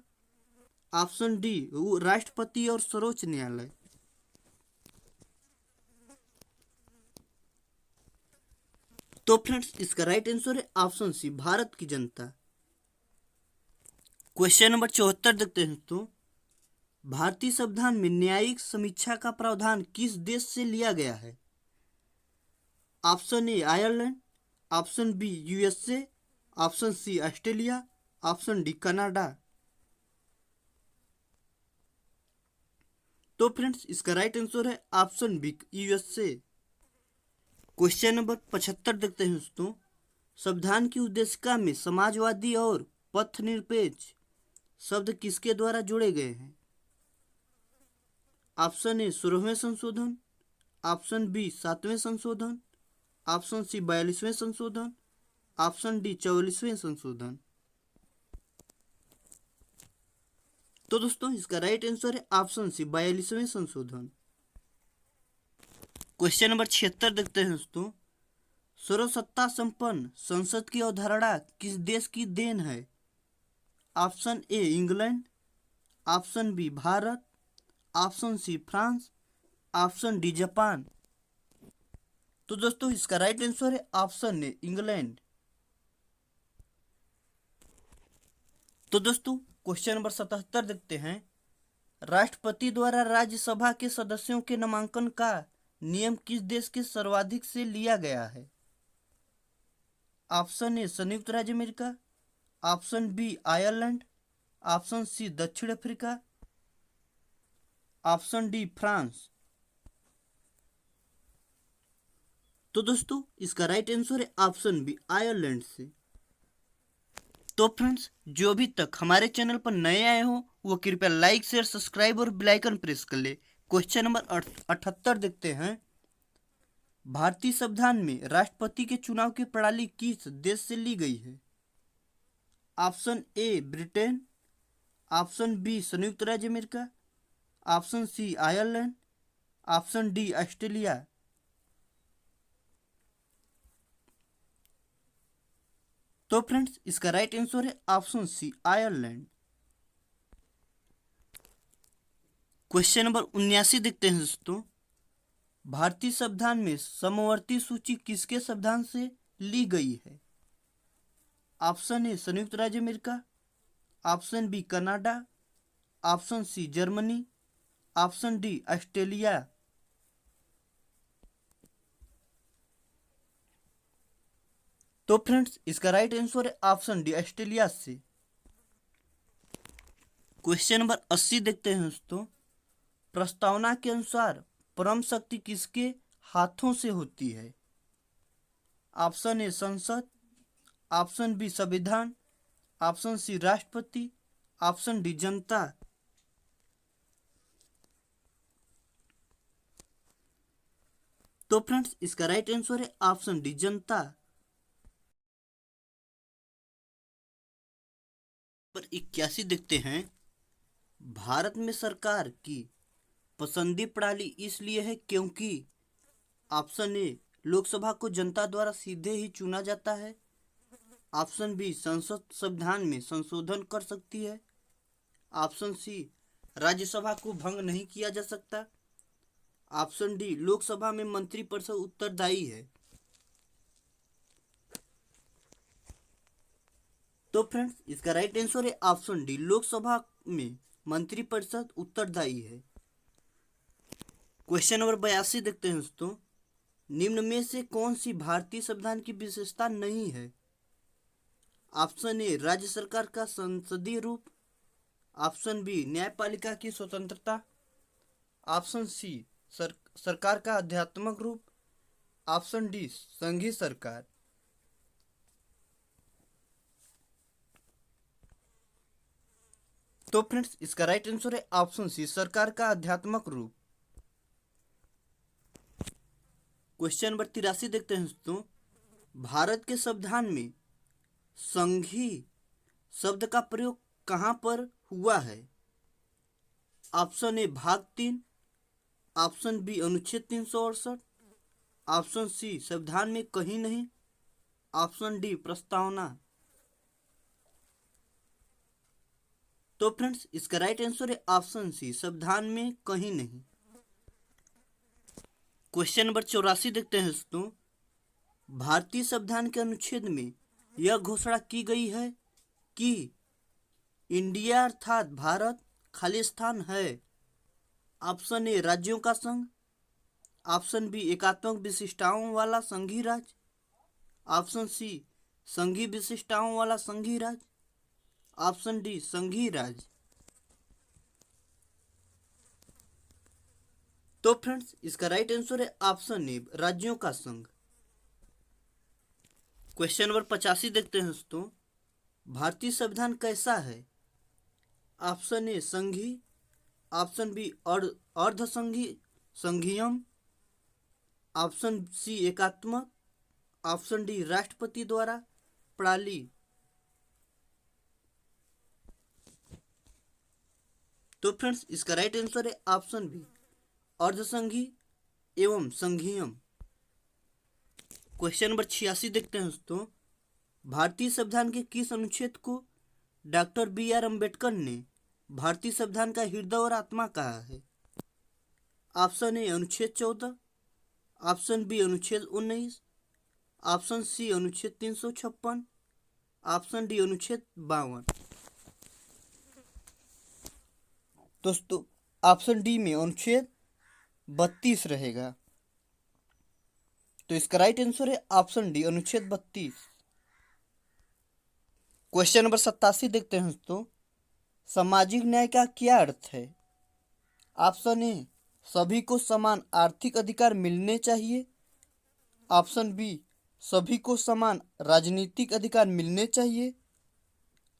Speaker 1: ऑप्शन डी राष्ट्रपति और सर्वोच्च न्यायालय। तो फ्रेंड्स इसका राइट आंसर है ऑप्शन सी भारत की जनता। क्वेश्चन नंबर 74 देखते हैं दोस्तों। भारतीय संविधान में न्यायिक समीक्षा का प्रावधान किस देश से लिया गया है? Option A Ireland, option B USA, option C Australia, option D Canada. तो फ्रेंड्स इसका राइट आंसर है option B USA. Question number 75 देखते हैं दोस्तों। संविधान की उद्देशिका में समाजवादी और पथनिरपेक्ष शब्द किसके द्वारा जोड़े गए हैं? ऑप्शन ए 16वें संशोधन, ऑप्शन बी 7वें संशोधन, ऑप्शन सी 42वें संशोधन, ऑप्शन डी 44वें संशोधन। तो दोस्तों इसका राइट आंसर है ऑप्शन सी 42वें संशोधन। क्वेश्चन नंबर 76 देखते हैं दोस्तों। सर्वसत्ता संपन्न संसद की अवधारणा किस देश की देन है? Option A England, option B Bharat, option C France, option D Japan. तो दोस्तों इसका राइट आंसर है ऑप्शन ए इंग्लैंड। तो दोस्तों क्वेश्चन नंबर 77 देखते हैं। राष्ट्रपति द्वारा राज्यसभा के सदस्यों के नामांकन का नियम किस देश के सर्वाधिक से लिया गया है? ऑप्शन ए संयुक्त राज्य America, option B Ireland, option C दक्षिण अफ्रीका, ऑप्शन डी फ्रांस। तो दोस्तों इसका राइट आंसर है ऑप्शन बी आयरलैंड से। तो फ्रेंड्स जो अभी तक हमारे चैनल पर नए आए हो वो कृपया लाइक शेयर सब्सक्राइब और बेल आइकन प्रेस कर ले। क्वेश्चन नंबर 78 देखते हैं। भारतीय संविधान में राष्ट्रपति के चुनाव की प्रणाली किस देश से ली गई है? Option A Britain, option B संयुक्त राज्य America, option C Ireland, option D Australia. तो फ्रेंड्स इसका राइट आंसर है option C Ireland. Question number 79 देखते हैं दोस्तों। भारतीय संविधान में समवर्ती सूची किसके संविधान से ली गई है? ऑप्शन ए संयुक्त राज्य America, option B Canada, option C Germany, option D Australia. तो फ्रेंड्स इसका राइट आंसर है ऑप्शन डी ऑस्ट्रेलिया से। क्वेश्चन नंबर 80 देखते हैं दोस्तों। प्रस्तावना के अनुसार परम शक्ति किसके हाथों से होती है? ऑप्शन ए संसद, ऑप्शन बी संविधान, ऑप्शन सी राष्ट्रपति, ऑप्शन डी जनता। तो फ्रेंड्स इसका राइट आंसर है ऑप्शन डी जनता। पर 81 देखते हैं। भारत में सरकार की पसंदी प्रणाली इसलिए है क्योंकि ऑप्शन ए लोकसभा को जनता द्वारा सीधे ही चुना जाता है, ऑप्शन बी संसद संविधान में संशोधन कर सकती है, ऑप्शन सी राज्यसभा को भंग नहीं किया जा सकता, ऑप्शन डी लोकसभा में मंत्रिपरिषद उत्तरदायी है। तो फ्रेंड्स इसका राइट आंसर है ऑप्शन डी लोकसभा में मंत्रिपरिषद उत्तरदायी है। क्वेश्चन नंबर 82 देखते हैं दोस्तों। निम्न में से कौन सी भारतीय संविधान की विशेषता नहीं है? ऑप्शन ए राज्य सरकार का संसदीय रूप, ऑप्शन बी न्यायपालिका की स्वतंत्रता, ऑप्शन सी सरकार का आध्यात्मिक रूप, ऑप्शन डी संघीय सरकार। तो फ्रेंड्स इसका राइट आंसर है ऑप्शन सी सरकार का आध्यात्मिक रूप। क्वेश्चन नंबर 83 देखते हैं दोस्तों। भारत के संविधान में संघीय शब्द का प्रयोग कहां पर हुआ है? ऑप्शन ए भाग 3, ऑप्शन बी अनुच्छेद 368, ऑप्शन सी संविधान में कहीं नहीं, ऑप्शन डी प्रस्तावना। तो फ्रेंड्स इसका राइट आंसर है ऑप्शन सी संविधान में कहीं नहीं। क्वेश्चन नंबर 84 देखते हैं दोस्तों। भारतीय संविधान के अनुच्छेद में यह घोषणा की गई है कि इंडिया अर्थात भारत खालिस्तान है। ऑप्शन ए राज्यों का संघ, ऑप्शन बी एकात्मक विशिष्टताओं वाला संघीय राज्य, ऑप्शन सी संघीय विशिष्टताओं वाला संघीय राज्य, ऑप्शन डी संघीय राज्य। तो फ्रेंड्स इसका राइट आंसर है ऑप्शन ए राज्यों का संघ। क्वेश्चन नंबर 85 देखते हैं दोस्तों। भारतीय संविधान कैसा है? ऑप्शन ए संघीय, ऑप्शन बी अर्ध संघीय संघीयम, ऑप्शन सी एकात्मक, ऑप्शन डी राष्ट्रपति द्वारा प्रणाली। तो फ्रेंड्स इसका राइट आंसर है ऑप्शन बी अर्धसंघीय एवं संघीयम। क्वेश्चन नंबर 86 देखते हैं दोस्तों। भारतीय संविधान के किस अनुच्छेद को डॉक्टर BR अम्बेडकर ने भारतीय संविधान का हृदय और आत्मा कहा है? ऑप्शन ए अनुच्छेद 14, ऑप्शन बी अनुच्छेद 19, ऑप्शन सी अनुच्छेद 356, ऑप्शन डी अनुच्छेद 52। दोस्तों ऑप्शन डी में अनुच्छेद 32 रहेगा। तो इसका राइट आंसर है ऑप्शन डी अनुच्छेद 32। क्वेश्चन नंबर 87 देखते हैं दोस्तों। सामाजिक न्याय का क्या अर्थ है? ऑप्शन ए सभी को समान आर्थिक अधिकार मिलने चाहिए, ऑप्शन बी सभी को समान राजनीतिक अधिकार मिलने चाहिए,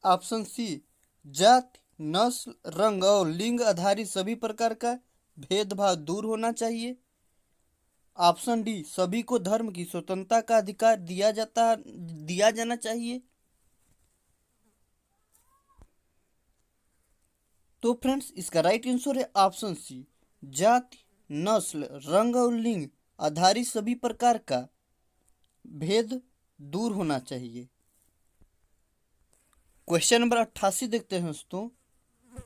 Speaker 1: ऑप्शन सी जाति नस्ल रंग और लिंग आधारित सभी प्रकार का भेदभाव दूर होना चाहिए, ऑप्शन डी सभी को धर्म की स्वतंत्रता का अधिकार दिया जाना चाहिए। तो फ्रेंड्स इसका राइट आंसर है ऑप्शन सी जाति नस्ल रंग और लिंग आधारित सभी प्रकार का भेद दूर होना चाहिए। क्वेश्चन नंबर 88 देखते हैं दोस्तों।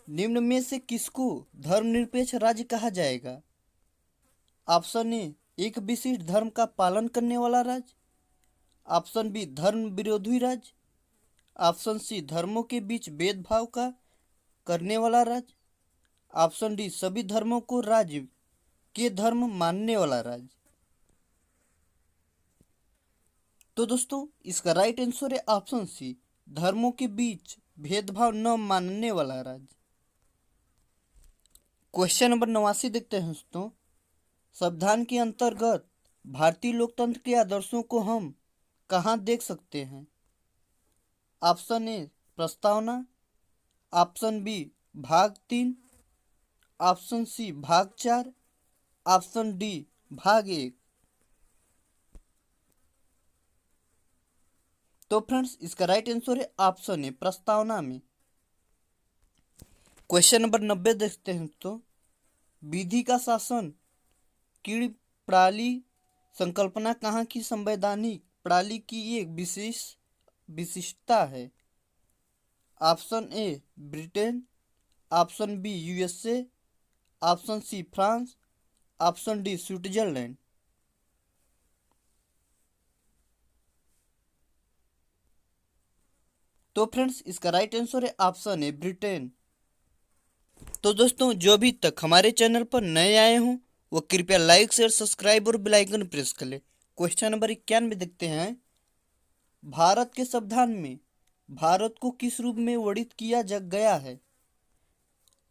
Speaker 1: निम्न में से किसको धर्मनिरपेक्ष राज्य कहा जाएगा? ऑप्शन ए एक विशिष्ट धर्म का पालन करने वाला राज्य, ऑप्शन बी धर्म विरोधी राज्य, ऑप्शन सी धर्मों के बीच भेदभाव का करने वाला राज्य, ऑप्शन डी सभी धर्मों को राज्य के धर्म मानने वाला राज्य। तो दोस्तों इसका राइट आंसर है ऑप्शन सी धर्मों के बीच भेदभाव न मानने वाला राज्य। क्वेश्चन नंबर 89 देखते हैं दोस्तों। संविधान के अंतर्गत भारतीय लोकतंत्र के आदर्शों को हम कहाँ देख सकते हैं? ऑप्शन ए प्रस्तावना, ऑप्शन बी भाग 3, ऑप्शन सी भाग 4, ऑप्शन डी भाग 1। तो फ्रेंड्स इसका राइट आंसर है ऑप्शन ए प्रस्तावना में। क्वेश्चन नंबर 90 देखते हैं तो विधि का शासन की प्रणाली संकल्पना कहाँ की संवैधानिक प्रणाली की एक विशिष्टता है? Option A Britain, option B USA, option C France, option D Switzerland. तो फ्रेंड्स इसका राइट आंसर है ऑप्शन ए ब्रिटेन। तो दोस्तों जो अभी तक हमारे चैनल पर नए आए हों वो कृपया लाइक शेयर सब्सक्राइब और बेल आइकन प्रेस कर ले। क्वेश्चन नंबर 91 देखते हैं। भारत के संविधान में भारत को किस रूप में वर्णित किया गया है?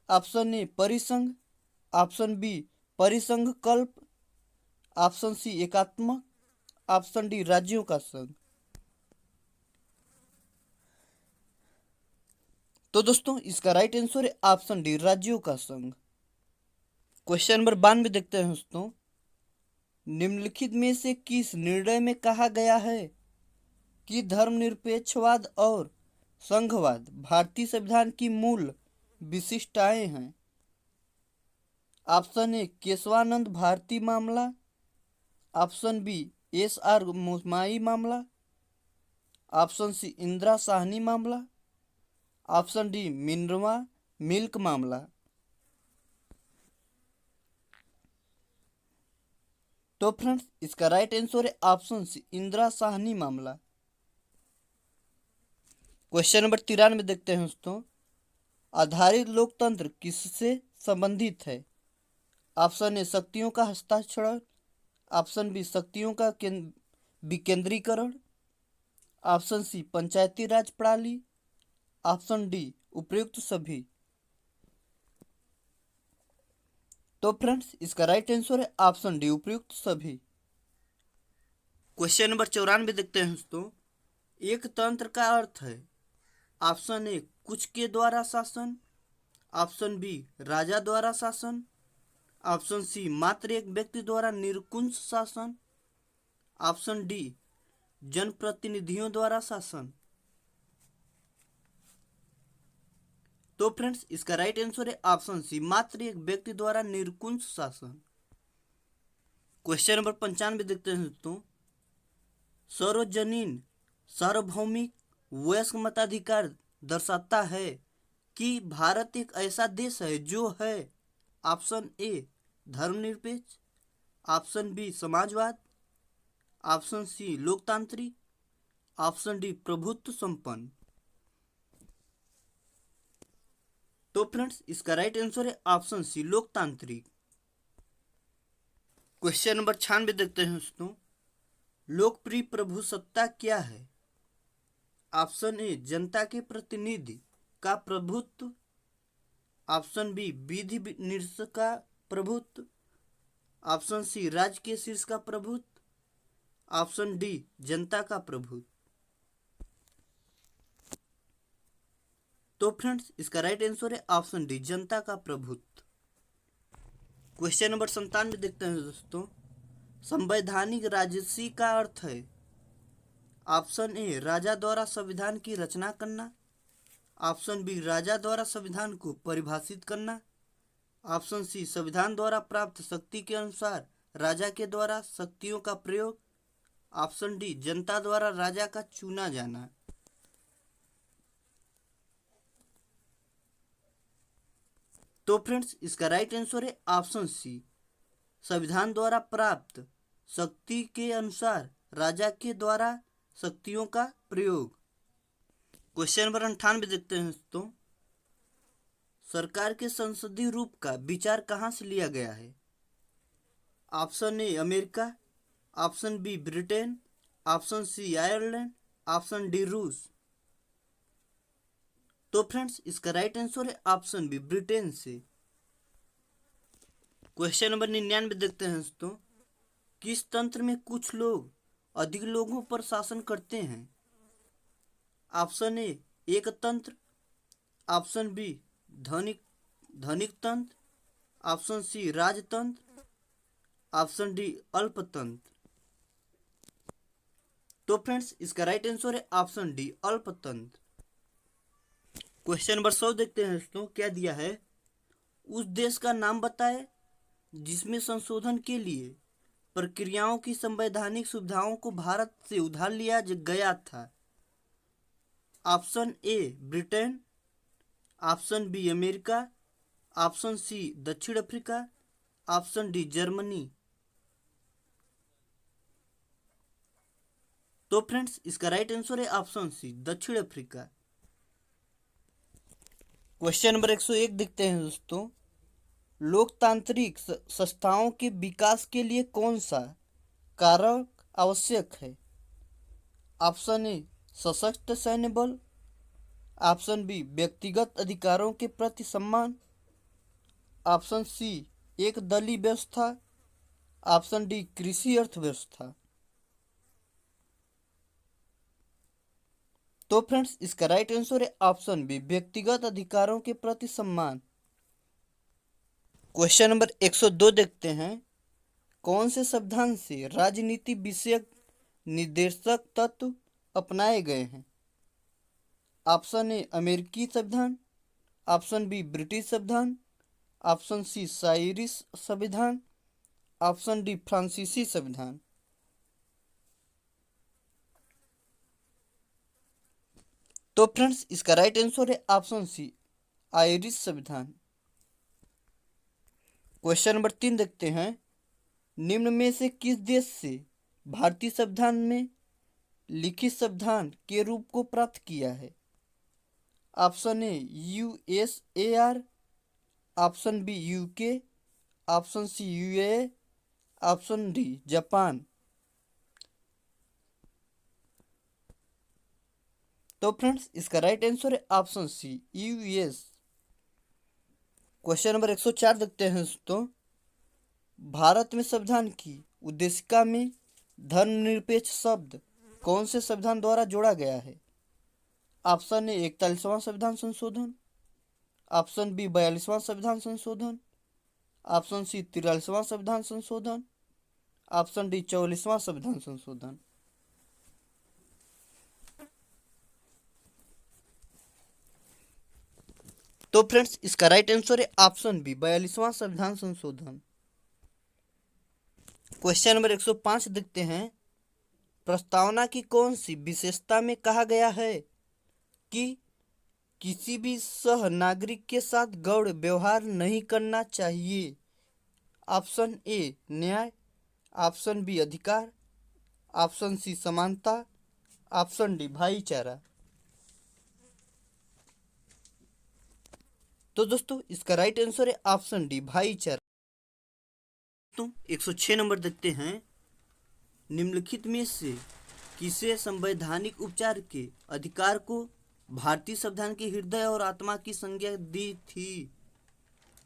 Speaker 1: ऑप्शन ए परिसंघ, ऑप्शन बी परिसंघ कल्प, ऑप्शन सी एकात्मक, ऑप्शन डी राज्यों का संघ। तो दोस्तों इसका राइट आंसर है ऑप्शन डी राज्यों का संघ। क्वेश्चन नंबर 92 देखते हैं दोस्तों। निम्नलिखित में से किस निर्णय में कहा गया है कि धर्मनिरपेक्षवाद और संघवाद भारतीय संविधान की मूल विशिष्टताएं हैं? ऑप्शन ए केशवानंद भारती मामला, ऑप्शन बी एस.आर. मोमाई मामला, ऑप्शन सी इंदिरा साहनी मामला, ऑप्शन डी मिनर्वा मिल्क मामला। तो फ्रेंड्स इसका राइट आंसर है ऑप्शन सी इंदिरा साहनी मामला। क्वेश्चन नंबर 93 देखते हैं दोस्तों। आधारित लोकतंत्र किससे संबंधित है? ऑप्शन ए शक्तियों का हस्तांतरण, ऑप्शन बी शक्तियों का विकेंद्रीकरण, ऑप्शन सी पंचायती राज प्रणाली, ऑप्शन डी उपयुक्त सभी। तो फ्रेंड्स इसका राइट आंसर है ऑप्शन डी उपयुक्त सभी। क्वेश्चन नंबर 94 देखते हैं दोस्तों। एक तंत्र का अर्थ है? ऑप्शन ए कुछ के द्वारा शासन, ऑप्शन बी राजा द्वारा शासन, ऑप्शन सी मात्र एक व्यक्ति द्वारा निरंकुश शासन, ऑप्शन डी जनप्रतिनिधियों द्वारा शासन। तो फ्रेंड्स इसका राइट आंसर है ऑप्शन सी मात्र एक व्यक्ति द्वारा निरंकुश शासन। क्वेश्चन नंबर 95 देखते हैं दोस्तों। सार्वजनीन सार्वभौमिक वयस्क मताधिकार दर्शाता है कि भारत एक ऐसा देश है जो है ऑप्शन ए धर्मनिरपेक्ष, ऑप्शन बी समाजवाद, ऑप्शन सी लोकतांत्रिक, ऑप्शन डी प्रभुत्व संपन्न। तो फ्रेंड्स इसका राइट आंसर है ऑप्शन सी लोकतांत्रिक। क्वेश्चन नंबर 96 देखते हैं दोस्तों। लोकप्रिय प्रभुसत्ता क्या है? ऑप्शन ए जनता के प्रतिनिधि का प्रभुत्व, ऑप्शन बी विधि निरस्त का प्रभुत्व, ऑप्शन सी राज्य के शीर्ष का प्रभुत्व, ऑप्शन डी जनता का प्रभुत्व। तो फ्रेंड्स इसका राइट आंसर है ऑप्शन डी जनता का प्रभुत्व। क्वेश्चन नंबर 97 देखते हैं दोस्तों। संवैधानिक राजसी का अर्थ है? ऑप्शन ए राजा द्वारा संविधान की रचना करना, ऑप्शन बी राजा द्वारा संविधान को परिभाषित करना, ऑप्शन सी संविधान द्वारा प्राप्त शक्ति के अनुसार राजा के द्वारा शक्तियों का प्रयोग, ऑप्शन डी जनता द्वारा राजा का चुना जाना। तो फ्रेंड्स इसका राइट आंसर है ऑप्शन सी संविधान द्वारा प्राप्त शक्ति के अनुसार राजा के द्वारा शक्तियों का प्रयोग। क्वेश्चन नंबर 98 देखते हैं दोस्तों। सरकार के संसदीय रूप का विचार कहाँ से लिया गया है? Option A America, option B Britain, option C Ireland, option D रूस। तो फ्रेंड्स इसका राइट आंसर है ऑप्शन बी ब्रिटेन से। क्वेश्चन नंबर 99 देखते हैं दोस्तों। किस तंत्र में कुछ लोग अधिक लोगों पर शासन करते हैं? ऑप्शन ए एक तंत्र, ऑप्शन बी धनिक धनिक तंत्र, ऑप्शन सी राजतंत्र, ऑप्शन डी अल्पतंत्र। तो फ्रेंड्स इसका राइट आंसर है ऑप्शन डी अल्पतंत्र। क्वेश्चन नंबर 100 देखते हैं दोस्तों। क्या दिया है? उस देश का नाम बताए जिसमें संशोधन के लिए प्रक्रियाओं की संवैधानिक सुविधाओं को भारत से उधार लिया गया था। Option A Britain, option B America, option C दक्षिण अफ्रीका, ऑप्शन डी जर्मनी। तो फ्रेंड्स इसका राइट आंसर है ऑप्शन सी दक्षिण अफ्रीका। क्वेश्चन नंबर 101 देखते हैं दोस्तों। लोकतांत्रिक संस्थाओं के विकास के लिए कौन सा कारक आवश्यक है? ऑप्शन ए सशस्त्र सैन्य बल, ऑप्शन बी व्यक्तिगत अधिकारों के प्रति सम्मान, ऑप्शन सी एक दलीय व्यवस्था, ऑप्शन डी कृषि अर्थव्यवस्था। तो फ्रेंड्स इसका राइट आंसर है ऑप्शन बी व्यक्तिगत अधिकारों के प्रति सम्मान। क्वेश्चन नंबर 102 देखते हैं। कौन से संविधान से राजनीति विषयक निर्देशक तत्व अपनाए गए हैं? ऑप्शन ए अमेरिकी संविधान, ऑप्शन बी ब्रिटिश संविधान, ऑप्शन सी आयरिश संविधान, ऑप्शन डी फ्रांसीसी संविधान। तो फ्रेंड्स इसका राइट आंसर है ऑप्शन सी आयरिश संविधान। क्वेश्चन नंबर 3 देखते हैं। निम्न में से किस देश से भारतीय संविधान में लिखित संविधान के रूप को प्राप्त किया है? Option A USSR, option B UK, option C UAE, option D Japan. तो फ्रेंड्स इसका राइट आंसर है option C US. Question number 104 देखते हैं दोस्तों। भारत में संविधान की उद्देशिका में धर्मनिरपेक्ष शब्द कौन से संविधान द्वारा जोड़ा गया है? ऑप्शन ए 41वां संविधान संशोधन, ऑप्शन बी 42वां संविधान संशोधन, ऑप्शन सी 43वां संविधान संशोधन, ऑप्शन डी 44वां संविधान संशोधन। तो फ्रेंड्स इसका राइट आंसर है ऑप्शन बी 42वां संविधान संशोधन। क्वेश्चन नंबर 105 देखते हैं। प्रस्तावना की कौन सी विशेषता में कहा गया है कि किसी भी सह नागरिक के साथ गौण व्यवहार नहीं करना चाहिए? ऑप्शन ए न्याय, ऑप्शन बी अधिकार, ऑप्शन सी समानता, ऑप्शन डी भाईचारा। तो दोस्तों इसका राइट आंसर है ऑप्शन डी भाईचारा। तो 106 नंबर देखते हैं। निम्नलिखित में से किसे संवैधानिक उपचार के अधिकार को भारतीय संविधान के हृदय और आत्मा की संज्ञा दी थी?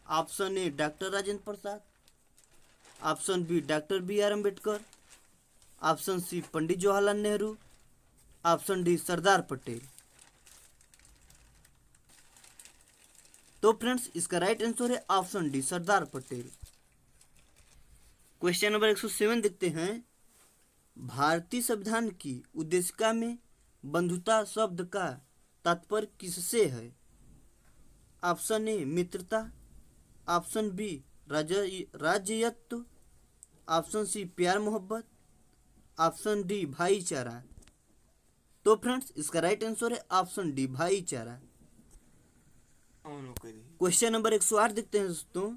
Speaker 1: Option A doctor Rajendra Prasad, option B doctor BR Ambedkar, option C Pandit Jawaharlal Nehru, option D Sardar Patel. तो फ्रेंड्स इसका राइट आंसर है option D Sardar Patel. Question number 107 देखते हैं। भारतीय संविधान की उद्देशिका में बंधुता शब्द का तात्पर्य किससे है? ऑप्शन ए मित्रता, ऑप्शन बी राज्यत्व, ऑप्शन सी प्यार मोहब्बत, ऑप्शन डी भाईचारा। तो फ्रेंड्स इसका राइट आंसर है ऑप्शन डी भाईचारा। क्वेश्चन नंबर 108 देखते हैं दोस्तों।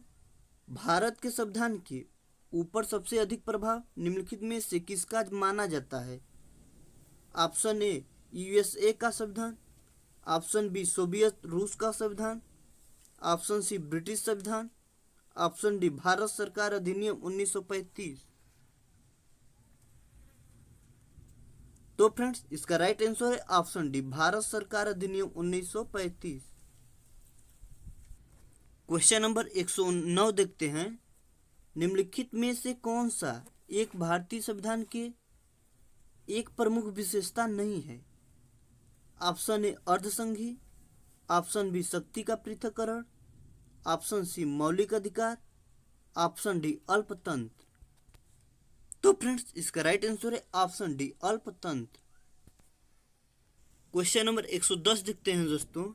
Speaker 1: भारत के संविधान के ऊपर सबसे अधिक प्रभाव निम्नलिखित में से किसका माना जाता है? ऑप्शन ए यूएसए का संविधान, ऑप्शन बी सोवियत रूस का संविधान, ऑप्शन सी ब्रिटिश संविधान, ऑप्शन डी भारत सरकार अधिनियम 1935। तो फ्रेंड्स इसका राइट आंसर है ऑप्शन डी भारत सरकार अधिनियम 1935। क्वेश्चन नंबर 109 देखते हैं। निम्नलिखित में से कौन सा एक भारतीय संविधान के एक प्रमुख विशेषता नहीं है? ऑप्शन ए अर्धसंघी, ऑप्शन बी शक्ति का पृथक्करण, ऑप्शन सी मौलिक अधिकार, ऑप्शन डी अल्पतंत्र। तो फ्रेंड्स इसका राइट आंसर है ऑप्शन डी अल्पतंत्र। क्वेश्चन नंबर 110 देखते हैं दोस्तों।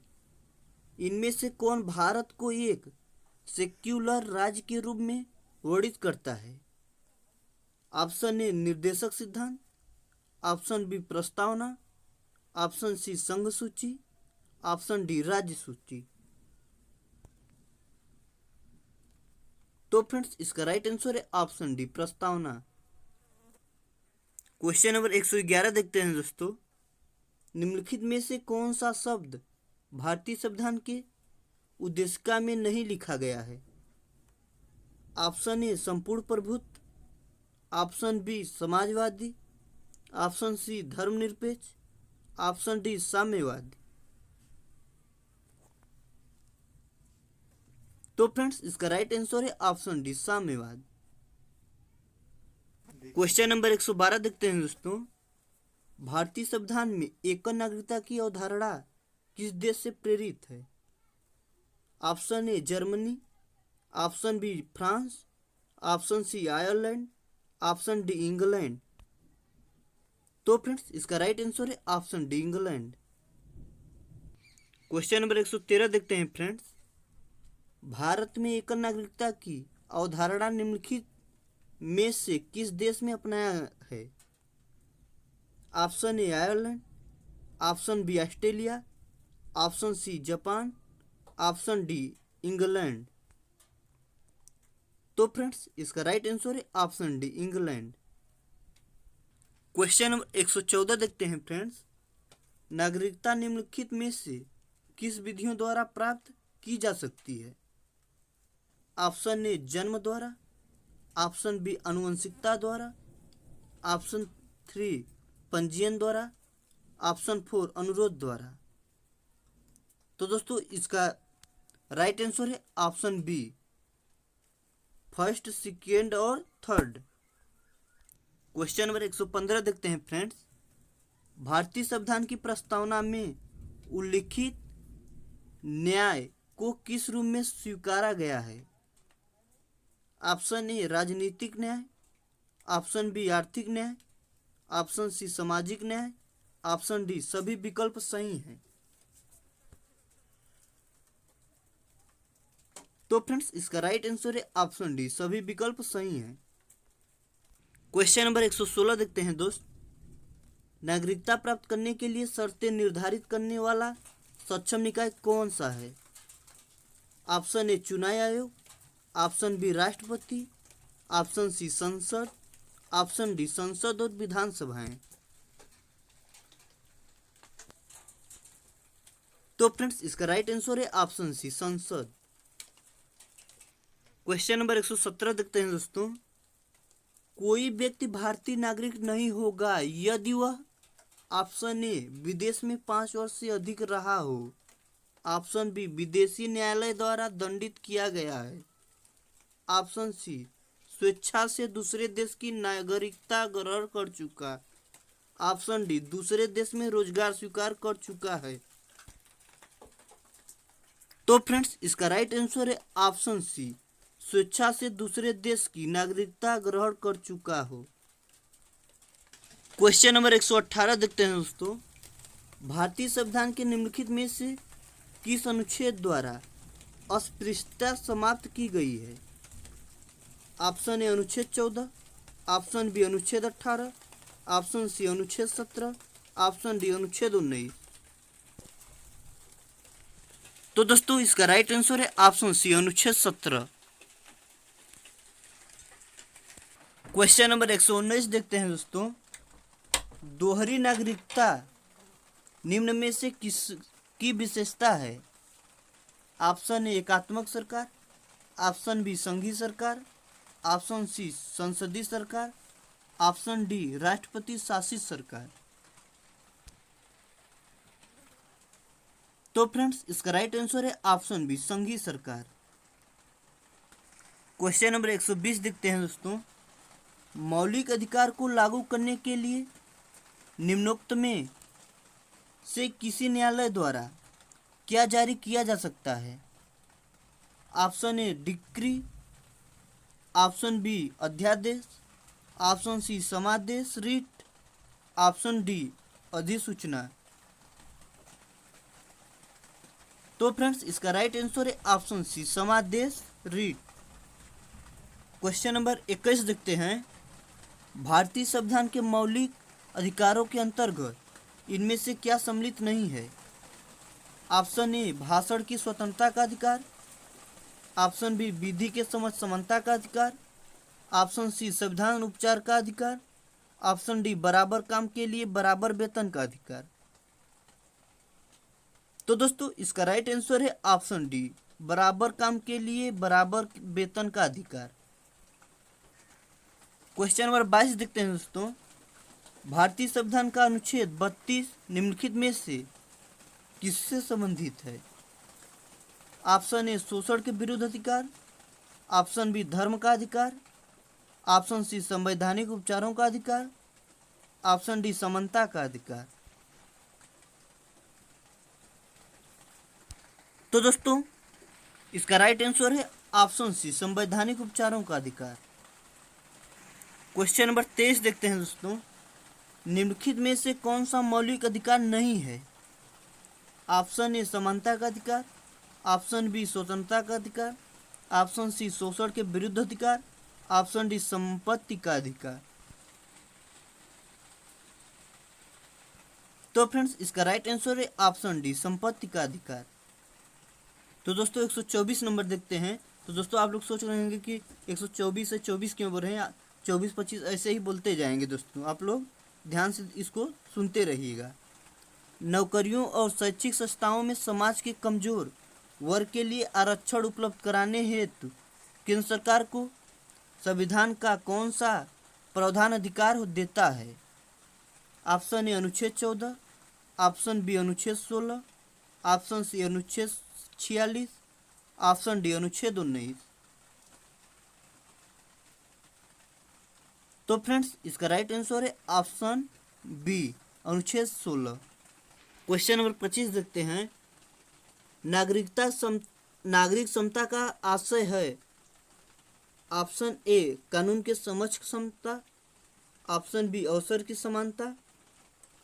Speaker 1: इनमें से कौन भारत को एक सेक्युलर राज्य के रूप में वर्णित करता है? ऑप्शन ए निर्देशक सिद्धांत, ऑप्शन बी प्रस्तावना, ऑप्शन सी संघ सूची, ऑप्शन डी राज्य सूची। तो फ्रेंड्स इसका राइट आंसर है ऑप्शन डी प्रस्तावना। क्वेश्चन नंबर 111 देखते हैं दोस्तों। निम्नलिखित में से कौन सा शब्द भारतीय संविधान के उद्देशिका में नहीं लिखा गया है? ऑप्शन ए संपूर्ण प्रभुत्व, ऑप्शन बी समाजवादी, ऑप्शन सी धर्मनिरपेक्ष, ऑप्शन डी साम्यवादी। तो फ्रेंड्स इसका राइट आंसर है ऑप्शन डी साम्यवाद। क्वेश्चन नंबर 112 देखते हैं दोस्तों। भारतीय संविधान में एकल नागरिकता की अवधारणा किस देश से प्रेरित है? Option A Germany, option B France, option C Ireland, option D England. तो फ्रेंड्स इसका राइट आंसर है option D England. Question number 113 देखते हैं फ्रेंड्स। भारत में एकल नागरिकता की अवधारणा निम्नलिखित में से किस देश में अपनाया है? Option A Ireland, option B Australia, option C Japan, option D England. तो फ्रेंड्स इसका राइट आंसर है option D England. Question number 114 देखते हैं फ्रेंड्स। नागरिकता निम्नलिखित में से किस विधियों द्वारा प्राप्त की जा सकती है? ऑप्शन ए जन्म द्वारा, ऑप्शन बी आनुवंशिकता द्वारा, ऑप्शन 3 पंजीयन द्वारा, ऑप्शन 4 अनुरोध द्वारा। तो दोस्तों इसका राइट आंसर है ऑप्शन बी फर्स्ट, सेकेंड और थर्ड। क्वेश्चन नंबर 115 देखते हैं फ्रेंड्स। भारतीय संविधान की प्रस्तावना में उल्लिखित न्याय को किस रूप में स्वीकारा गया है? ऑप्शन ए राजनीतिक न्याय, ऑप्शन बी आर्थिक न्याय, ऑप्शन सी सामाजिक न्याय, ऑप्शन डी सभी विकल्प सही हैं। तो फ्रेंड्स इसका राइट आंसर है ऑप्शन डी सभी विकल्प सही हैं। क्वेश्चन नंबर 116 देखते हैं दोस्त। नागरिकता प्राप्त करने के लिए शर्तें निर्धारित करने वाला सक्षम निकाय कौन सा है? ऑप्शन ए चुनाव आयोग, ऑप्शन बी राष्ट्रपति, ऑप्शन सी संसद, ऑप्शन डी संसद और विधानसभाएं। तो फ्रेंड्स इसका राइट आंसर है ऑप्शन सी संसद। क्वेश्चन नंबर 117 देखते हैं दोस्तों। कोई व्यक्ति भारतीय नागरिक नहीं होगा यदि वह ऑप्शन ए विदेश में 5 वर्ष से अधिक रहा हो, ऑप्शन बी विदेशी न्यायालय द्वारा दंडित किया गया है, ऑप्शन सी स्वेच्छा से दूसरे देश की नागरिकता ग्रहण कर चुका, ऑप्शन डी दूसरे देश में रोजगार स्वीकार कर चुका है। तो फ्रेंड्स इसका राइट आंसर है ऑप्शन सी स्वेच्छा से दूसरे देश की नागरिकता ग्रहण कर चुका हो। क्वेश्चन नंबर 118 देखते हैं दोस्तों। भारतीय संविधान के निम्नलिखित में से किस अनुच्छेद द्वारा अस्पृश्यता समाप्त की गई है? ऑप्शन ए अनुच्छेद 14, ऑप्शन बी अनुच्छेद 18, ऑप्शन सी अनुच्छेद 17, ऑप्शन डी अनुच्छेद 19। तो दोस्तों इसका राइट आंसर है ऑप्शन सी अनुच्छेद 17। क्वेश्चन नंबर 119 देखते हैं दोस्तों। दोहरी नागरिकता निम्न में से किस की विशेषता है? ऑप्शन ए एकात्मक सरकार, ऑप्शन बी संघीय सरकार, ऑप्शन सी संसदीय सरकार, ऑप्शन डी राष्ट्रपति शासित सरकार। तो फ्रेंड्स इसका राइट आंसर है ऑप्शन बी संघीय सरकार। क्वेश्चन नंबर 120 देखते हैं दोस्तों। मौलिक अधिकार को लागू करने के लिए निम्नोक्त में से किसी न्यायालय द्वारा क्या जारी किया जा सकता है? Option A decree, option B अध्यादेश, ऑप्शन सी समादेश रिट, ऑप्शन डी अधिसूचना। तो फ्रेंड्स इसका राइट आंसर है ऑप्शन सी समादेश रिट। क्वेश्चन नंबर 21 देखते हैं। भारतीय संविधान के मौलिक अधिकारों के अंतर्गत इनमें से क्या सम्मिलित नहीं है? ऑप्शन ए भाषण की स्वतंत्रता का अधिकार, ऑप्शन बी विधि के समझ समानता का अधिकार, ऑप्शन सी संविधान उपचार का अधिकार, ऑप्शन डी बराबर काम के लिए बराबर वेतन का अधिकार। तो दोस्तों इसका राइट आंसर है ऑप्शन डी बराबर काम के लिए बराबर वेतन का अधिकार। क्वेश्चन नंबर 22 देखते हैं दोस्तों। भारतीय संविधान का अनुच्छेद 32 निम्नलिखित में से किससे संबंधित है? ऑप्शन ए शोषण के विरुद्ध अधिकार, ऑप्शन बी धर्म का अधिकार, ऑप्शन सी संवैधानिक उपचारों का अधिकार, ऑप्शन डी समानता का अधिकार। तो दोस्तों इसका राइट आंसर है ऑप्शन सी संवैधानिक उपचारों का अधिकार। क्वेश्चन नंबर 23 देखते हैं दोस्तों। निम्नलिखित में से कौन सा मौलिक अधिकार नहीं है? ऑप्शन ए समानता का अधिकार, ऑप्शन बी स्वतंत्रता का अधिकार, ऑप्शन सी शोषण के विरुद्ध अधिकार, ऑप्शन डी संपत्ति का अधिकार। तो फ्रेंड्स इसका राइट आंसर है ऑप्शन डी संपत्ति का अधिकार। तो दोस्तों 124 नंबर देखते हैं। तो दोस्तों आप लोग सोच रहे होंगे कि 124 से 24 क्यों बोल रहे हैं, 24-25 ऐसे ही बोलते जाएंगे। दोस्तों आप लोग ध्यान से इसको सुनते रहिएगा। नौकरियों और शैक्षिक संस्थाओं में समाज के कमजोर वर्ग के लिए आरक्षण उपलब्ध कराने हेतु केंद्र सरकार को संविधान का कौन सा प्रावधान अधिकार देता है? ऑप्शन ए अनुच्छेद 14, ऑप्शन बी अनुच्छेद 16, ऑप्शन सी अनुच्छेद 46, ऑप्शन डी अनुच्छेद 19। तो फ्रेंड्स इसका राइट आंसर है ऑप्शन बी अनुच्छेद 16। क्वेश्चन नंबर 25 देखते हैं। नागरिक समता का आशय है? ऑप्शन ए कानून के समक्ष समता, ऑप्शन बी अवसर की समानता,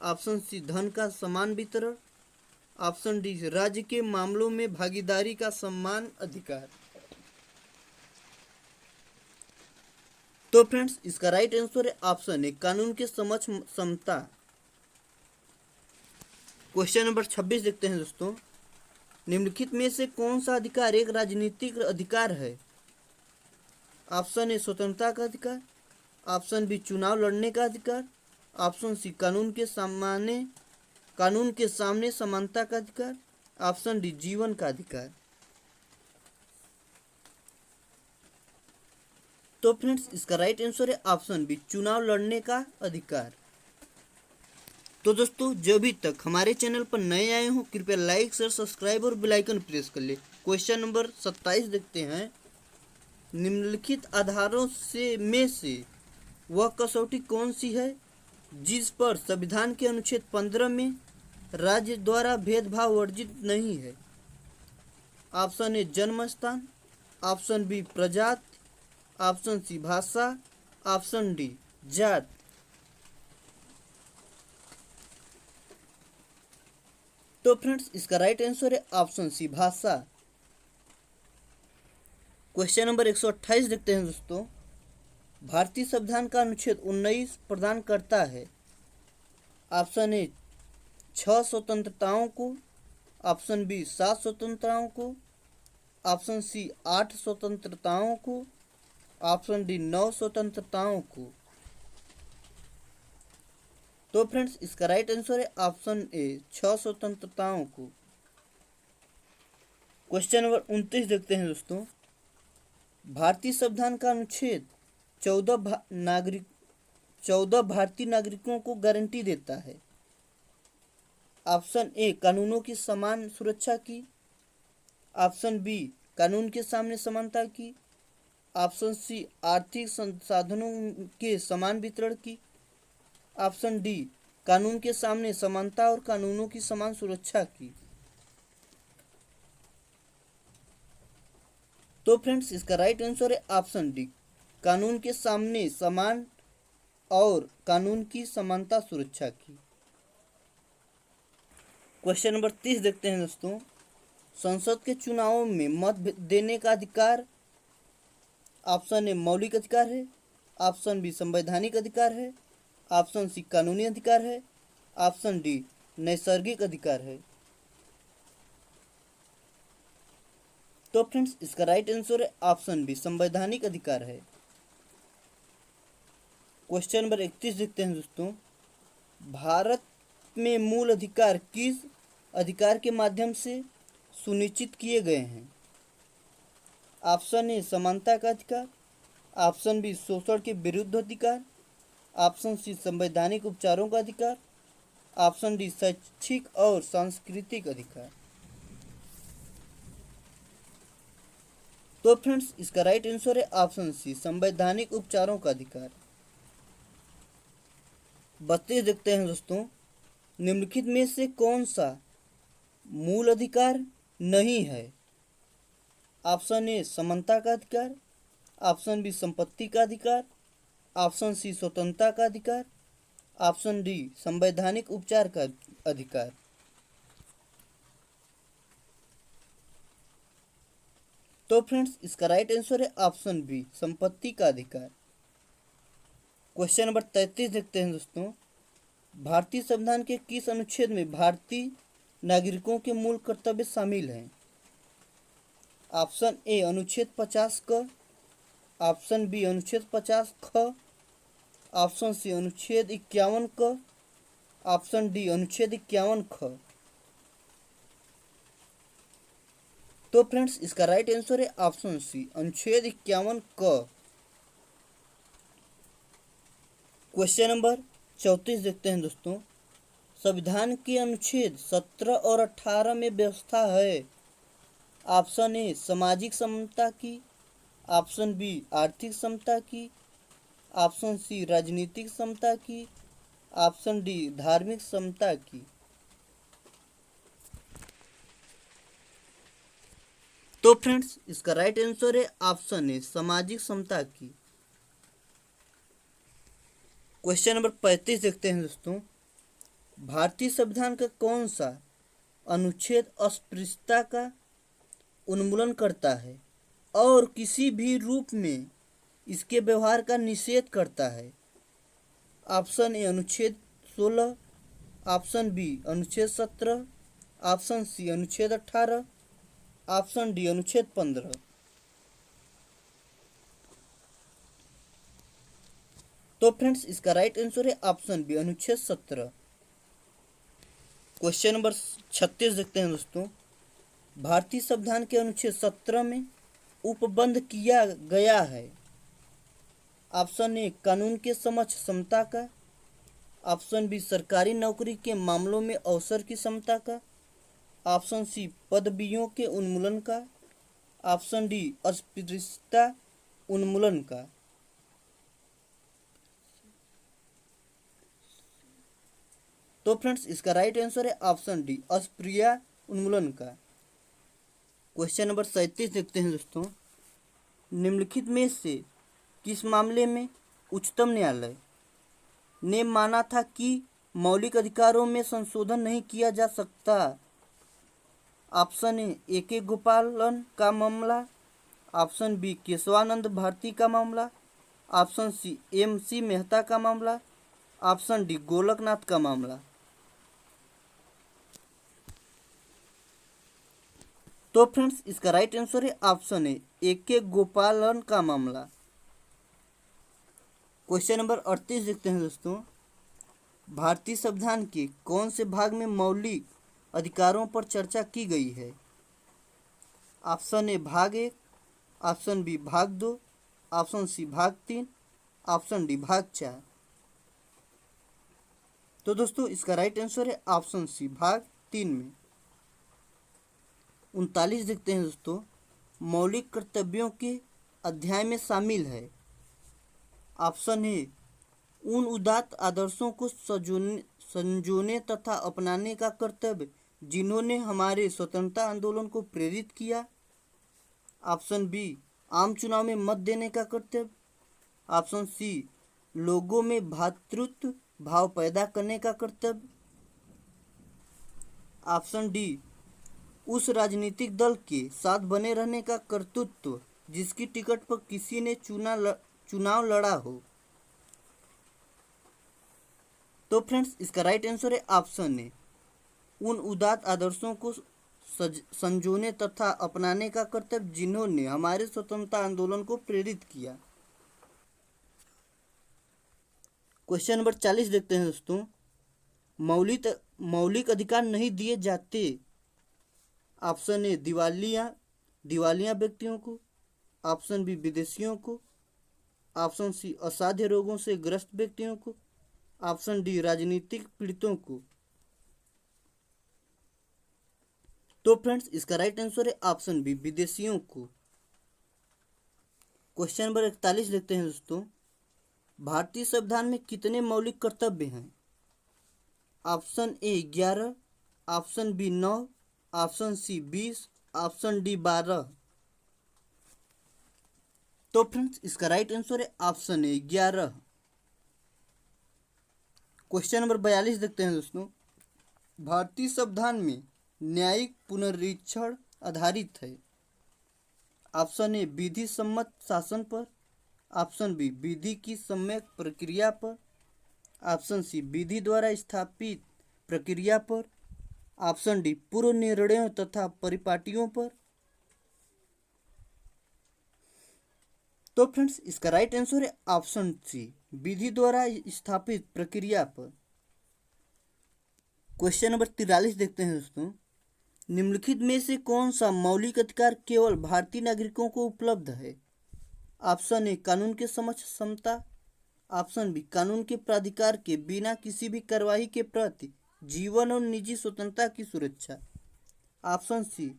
Speaker 1: ऑप्शन सी धन का समान वितरण, ऑप्शन डी राज्य के मामलों में भागीदारी का समान अधिकार। तो फ्रेंड्स इसका राइट आंसर है ऑप्शन ए कानून के समक्ष समता। क्वेश्चन नंबर 26 देखते हैं दोस्तों। निम्नलिखित में से कौन सा अधिकार एक राजनीतिक अधिकार है? ऑप्शन ए स्वतंत्रता का अधिकार, ऑप्शन बी चुनाव लड़ने का अधिकार, ऑप्शन सी कानून के सामने समानता का अधिकार, ऑप्शन डी जीवन का अधिकार। तो फ्रेंड्स इसका राइट आंसर है ऑप्शन बी चुनाव लड़ने का अधिकार। तो दोस्तों जो अभी तक हमारे चैनल पर नए आए हो कृपया लाइक शेयर सब्सक्राइब और बेल आइकन प्रेस कर ले। क्वेश्चन नंबर 27 देखते हैं। निम्नलिखित आधारों में से वह कसौटी कौन सी है जिस पर संविधान के अनुच्छेद 15 में राज्य द्वारा भेदभाव वर्जित नहीं है? ऑप्शन ए जन्म स्थान, ऑप्शन बी प्रजाति, ऑप्शन सी भाषा, ऑप्शन डी जात। तो फ्रेंड्स इसका राइट आंसर है ऑप्शन सी भाषा। क्वेश्चन नंबर 128 देखते हैं दोस्तों। भारतीय संविधान का अनुच्छेद 19 प्रदान करता है? ऑप्शन ए 6 स्वतंत्रताओं को, ऑप्शन बी 7 स्वतंत्रताओं को, ऑप्शन सी 8 स्वतंत्रताओं को, ऑप्शन डी 9 स्वतंत्रताओं को। तो फ्रेंड्स इसका राइट आंसर है ऑप्शन ए 6 स्वतंत्रताओं को। क्वेश्चन नंबर 29 देखते हैं दोस्तों। भारतीय संविधान का अनुच्छेद 14 भारतीय नागरिकों को गारंटी देता है? ऑप्शन ए कानूनों की समान सुरक्षा की, ऑप्शन बी कानून के सामने समानता की, ऑप्शन सी आर्थिक संसाधनों के समान वितरण की। ऑप्शन डी कानून के सामने समानता और कानूनों की समान सुरक्षा की। तो फ्रेंड्स इसका राइट आंसर है ऑप्शन डी, कानून के सामने समान और कानून की समानता सुरक्षा की। क्वेश्चन नंबर 30 देखते हैं दोस्तों। संसद के चुनावों में मत देने का अधिकार ऑप्शन ए मौलिक अधिकार है, ऑप्शन बी संवैधानिक अधिकार है, ऑप्शन सी कानूनी अधिकार है, ऑप्शन डी नैसर्गिक अधिकार है। तो फ्रेंड्स इसका राइट आंसर है ऑप्शन बी संवैधानिक अधिकार है। क्वेश्चन नंबर 31 देखते हैं दोस्तों। भारत में मूल अधिकार किस अधिकार के माध्यम से सुनिश्चित किए गए हैं? ऑप्शन ए समानता का अधिकार, ऑप्शन बी शोषण के विरुद्ध अधिकार, ऑप्शन सी संवैधानिक उपचारों का अधिकार, ऑप्शन डी शैक्षिक और सांस्कृतिक अधिकार। तो फ्रेंड्स इसका राइट आंसर है ऑप्शन सी संवैधानिक उपचारों का अधिकार। 32 देखते हैं दोस्तों। निम्नलिखित में से कौन सा मूल अधिकार नहीं है? ऑप्शन ए समानता का अधिकार, ऑप्शन बी संपत्ति का अधिकार, ऑप्शन सी स्वतंत्रता का अधिकार, ऑप्शन डी संवैधानिक उपचार का अधिकार। तो फ्रेंड्स इसका राइट आंसर है ऑप्शन बी संपत्ति का अधिकार। क्वेश्चन नंबर 33 देखते हैं दोस्तों। भारतीय संविधान के किस अनुच्छेद में भारतीय नागरिकों के मूल कर्तव्य शामिल हैं? ऑप्शन ए अनुच्छेद 50 क, ऑप्शन बी अनुच्छेद 50 ख, ऑप्शन सी अनुच्छेद 51 क, ऑप्शन डी अनुच्छेद 51 ख। तो फ्रेंड्स इसका राइट आंसर है ऑप्शन सी अनुच्छेद 51 क। क्वेश्चन नंबर 34 देखते हैं दोस्तों। संविधान के अनुच्छेद 17 और 18 में व्यवस्था है। ऑप्शन ए सामाजिक समता की, ऑप्शन बी आर्थिक समता की, ऑप्शन सी राजनीतिक समता की, ऑप्शन डी धार्मिक समता की। तो फ्रेंड्स इसका राइट आंसर है ऑप्शन ए सामाजिक समता की। क्वेश्चन नंबर 35 देखते हैं दोस्तों। भारतीय संविधान का कौन सा अनुच्छेद अस्पृश्यता का उन्मूलन करता है और किसी भी रूप में इसके व्यवहार का निषेध करता है? ऑप्शन ए अनुच्छेद 16, ऑप्शन बी अनुच्छेद 17, ऑप्शन सी अनुच्छेद 18, ऑप्शन डी अनुच्छेद 15। तो फ्रेंड्स इसका राइट आंसर है ऑप्शन बी अनुच्छेद 17। क्वेश्चन नंबर 36 देखते हैं दोस्तों। भारतीय संविधान के अनुच्छेद 17 में उपबंध किया गया है। ऑप्शन ए कानून के समक्ष समता का, ऑप्शन बी सरकारी नौकरी के मामलों में अवसर की समता का, ऑप्शन सी पदवियों के उन्मूलन का, ऑप्शन डी अस्पृश्यता उन्मूलन का। तो फ्रेंड्स इसका राइट आंसर है ऑप्शन डी अस्पृश्यता उन्मूलन का। क्वेश्चन नंबर 37 देखते हैं दोस्तों। निम्नलिखित में से किस मामले में उच्चतम न्यायालय ने माना था कि मौलिक अधिकारों में संशोधन नहीं किया जा सकता? ऑप्शन ए के गोपालन का मामला, ऑप्शन बी केशवानंद भारती का मामला, ऑप्शन सी MC मेहता का मामला, ऑप्शन डी गोलकनाथ का मामला। तो फ्रेंड्स इसका राइट आंसर है ऑप्शन ए के गोपालन का मामला। क्वेश्चन नंबर 38 देखते हैं दोस्तों। भारतीय संविधान के कौन से भाग में मौलिक अधिकारों पर चर्चा की गई है? ऑप्शन ए भाग 1, ऑप्शन बी भाग 2, ऑप्शन सी भाग 3, ऑप्शन डी भाग 4। तो दोस्तों इसका राइट आंसर है ऑप्शन सी भाग 3 में। 39 देखते हैं दोस्तों। मौलिक कर्तव्यों के अध्याय में शामिल है? ऑप्शन ए उन उदात्त आदर्शों को संजोने तथा अपनाने का कर्तव्य जिन्होंने हमारे स्वतंत्रता आंदोलन को प्रेरित किया। ऑप्शन बी आम चुनाव में मत देने का कर्तव्य। ऑप्शन सी लोगों में भ्रातृत्व भाव पैदा करने का कर्तव्य। ऑप्शन डी उस राजनीतिक दल के साथ बने रहने का कर्तृत्व जिसकी टिकट पर किसी ने चुनाव लड़ा हो। तो फ्रेंड्स इसका राइट आंसर है ऑप्शन ए उन उदात्त आदर्शों को संजोने तथा अपनाने का कर्तव्य जिन्होंने हमारे स्वतंत्रता आंदोलन को प्रेरित किया। क्वेश्चन नंबर 40 देखते हैं दोस्तों। मौलिक अधिकार नहीं दिए जाते। ऑप्शन ए दिवालिया व्यक्तियों को। ऑप्शन बी विदेशियों को। ऑप्शन सी असाध्य रोगों से ग्रस्त व्यक्तियों को। ऑप्शन डी राजनीतिक पीड़ितों को। तो फ्रेंड्स इसका राइट आंसर है ऑप्शन बी विदेशियों को। क्वेश्चन नंबर 41 देखते हैं दोस्तों। भारतीय संविधान में कितने मौलिक कर्तव्य हैं? Option A 11, option B 9, option C 20, option D 12। तो फ्रेंड्स इसका राइट आंसर है ऑप्शन ए 11। क्वेश्चन नंबर 42 देखते हैं दोस्तों। भारतीय संविधान में न्यायिक पुनरीक्षण आधारित है। ऑप्शन ए विधि सम्मत शासन पर। ऑप्शन बी विधि की सम्यक प्रक्रिया पर। ऑप्शन सी विधि द्वारा स्थापित प्रक्रिया पर। ऑप्शन डी पूर्व निर्णयों तथा परिपाटियों पर। तो फ्रेंड्स इसका राइट आंसर है ऑप्शन सी विधि द्वारा स्थापित प्रक्रिया पर। क्वेश्चन नंबर 43 देखते हैं दोस्तों। निम्नलिखित में से कौन सा मौलिक अधिकार केवल भारतीय नागरिकों को उपलब्ध है? ऑप्शन ए कानून के समक्ष समता। ऑप्शन बी कानून के प्राधिकार के बिना किसी भी कार्यवाही के प्रति जीवन और निजी स्वतंत्रता की सुरक्षा। ऑप्शन सी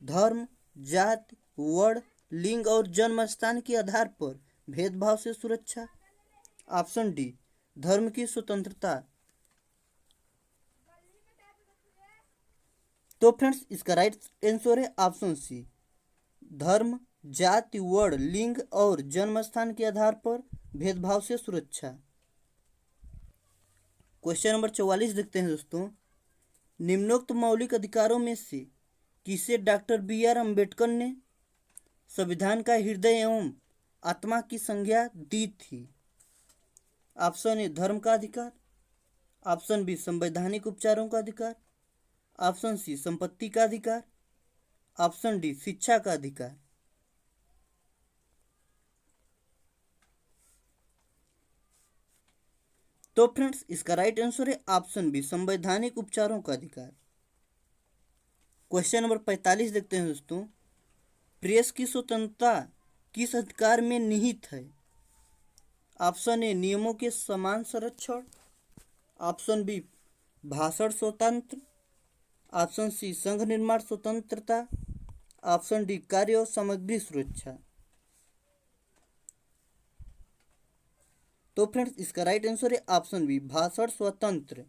Speaker 1: धर्म जाति वर्ण लिंग और जन्म स्थान के आधार पर भेदभाव से सुरक्षा। ऑप्शन डी धर्म की स्वतंत्रता। तो फ्रेंड्स इसका राइट आंसर है ऑप्शन सी धर्म जाति वर्ण लिंग और जन्म स्थान के आधार पर भेदभाव से सुरक्षा। क्वेश्चन नंबर 44 देखते हैं दोस्तों। निम्नोक्त मौलिक अधिकारों में से किसे डॉक्टर BR अम्बेडकर ने संविधान का हृदय एवं आत्मा की संज्ञा दी थी? ऑप्शन ए धर्म का अधिकार। ऑप्शन बी संवैधानिक उपचारों का अधिकार। ऑप्शन सी संपत्ति का अधिकार। ऑप्शन डी शिक्षा का अधिकार। तो फ्रेंड्स इसका राइट आंसर है ऑप्शन बी संवैधानिक उपचारों का अधिकार। क्वेश्चन नंबर 45 देखते हैं दोस्तों। प्रेस की स्वतंत्रता किस अधिकार में निहित है? ऑप्शन ए नियमों के समान संरक्षण। ऑप्शन बी भाषण स्वतंत्र। ऑप्शन सी संघ निर्माण स्वतंत्रता। ऑप्शन डी कार्य और सामग्री सुरक्षा। तो फ्रेंड्स इसका राइट आंसर है ऑप्शन बी भाषण स्वतंत्र।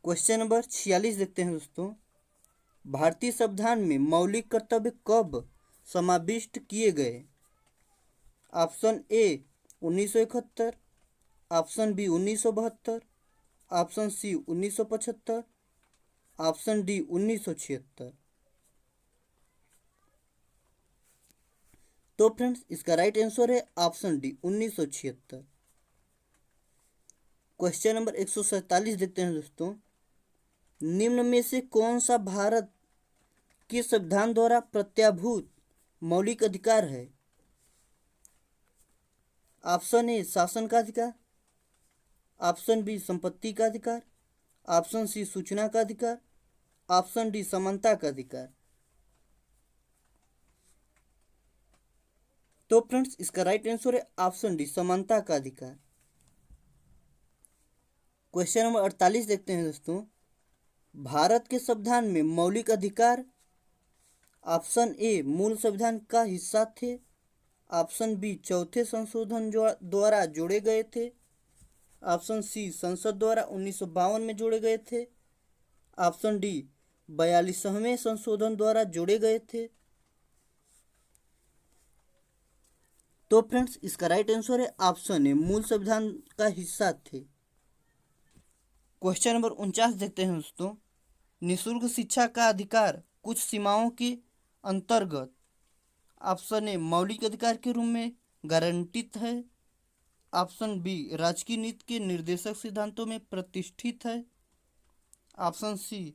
Speaker 1: क्वेश्चन नंबर 46 देखते हैं दोस्तों। भारतीय संविधान में मौलिक कर्तव्य कब समाविष्ट किए गए? Option A 1971। Option B 1972। Option C 1975। Option D 1976। तो फ्रेंड्स इसका राइट आंसर है ऑप्शन डी 1976। क्वेश्चन नंबर 147 देखते हैं दोस्तों। निम्न में से कौन सा भारत के संविधान द्वारा प्रत्याभूत मौलिक अधिकार है? ऑप्शन ए शासन का अधिकार। ऑप्शन बी संपत्ति का अधिकार। ऑप्शन सी सूचना का अधिकार। ऑप्शन डी समानता का अधिकार। तो फ्रेंड्स इसका राइट आंसर है ऑप्शन डी समानता का अधिकार। क्वेश्चन नंबर 48 देखते हैं दोस्तों। भारत के संविधान में मौलिक अधिकार ऑप्शन ए मूल संविधान का हिस्सा थे। ऑप्शन बी चौथे संशोधन द्वारा जोड़े गए थे। ऑप्शन सी संसद द्वारा 1952 में जोड़े गए थे। ऑप्शन डी 42वें संशोधन द्वारा जोड़े गए थे। तो फ्रेंड्स इसका राइट आंसर है ऑप्शन ए मूल संविधान का हिस्सा थे। क्वेश्चन नंबर 49 देखते हैं दोस्तों। निःशुल्क शिक्षा का अधिकार कुछ सीमाओं के अंतर्गत ऑप्शन ए मौलिक अधिकार के रूप में गारंटित है। ऑप्शन बी राजकीय नीति के निर्देशक सिद्धांतों में प्रतिष्ठित है। ऑप्शन सी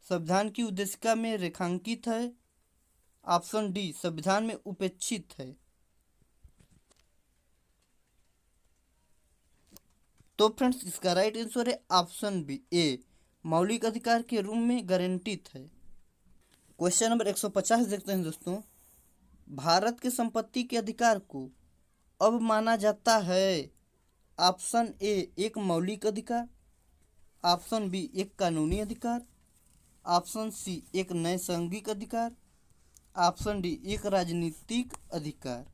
Speaker 1: संविधान की उद्देशिका में रेखांकित है। ऑप्शन डी संविधान में उपेक्षित है। तो फ्रेंड्स इसका राइट आंसर है ऑप्शन बी ए मौलिक अधिकार के रूप में गारंटित है। क्वेश्चन नंबर 150 देखते हैं दोस्तों। भारत के संपत्ति के अधिकार को अब माना जाता है। ऑप्शन ए एक मौलिक अधिकार। ऑप्शन बी एक कानूनी अधिकार। ऑप्शन सी एक नैसर्गिक अधिकार। ऑप्शन डी एक राजनीतिक अधिकार।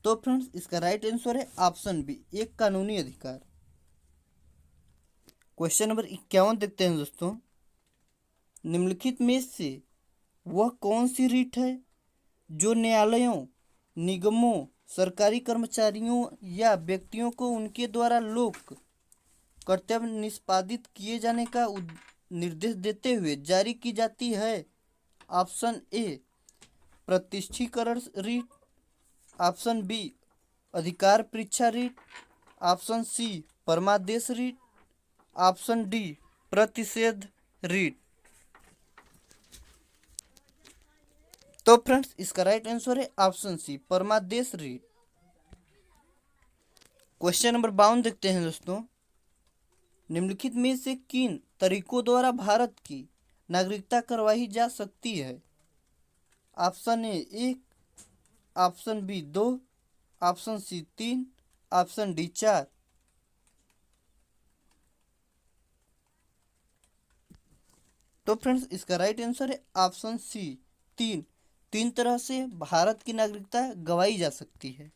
Speaker 1: तो फ्रेंड्स इसका राइट आंसर है ऑप्शन बी एक कानूनी अधिकार। क्वेश्चन नंबर 51 देखते हैं दोस्तों। निम्नलिखित में से वह कौन सी रीट है जो न्यायालयों, निगमों, सरकारी कर्मचारियों या व्यक्तियों को उनके द्वारा लोक कर्तव्य निष्पादित किए जाने का निर्देश देते हुए जारी की जाती है। ऑप्शन ए प्रतिष्ठीकरण रीट। ऑप्शन बी अधिकार परीक्षा रीट। ऑप्शन सी परमादेश रीट। ऑप्शन डी प्रतिषेध रीट। तो फ्रेंड्स इसका राइट आंसर है ऑप्शन सी परमादेश रीट। क्वेश्चन नंबर 52 देखते हैं दोस्तों। निम्नलिखित में से किन तरीकों द्वारा भारत की नागरिकता करवाई जा सकती है। Option A 1। Option B 2। Option C 3। Option D 4। तो फ्रेंड्स इसका राइट आंसर है ऑप्शन सी 3। 3 तरह से भारत की नागरिकता गवाई जा सकती है।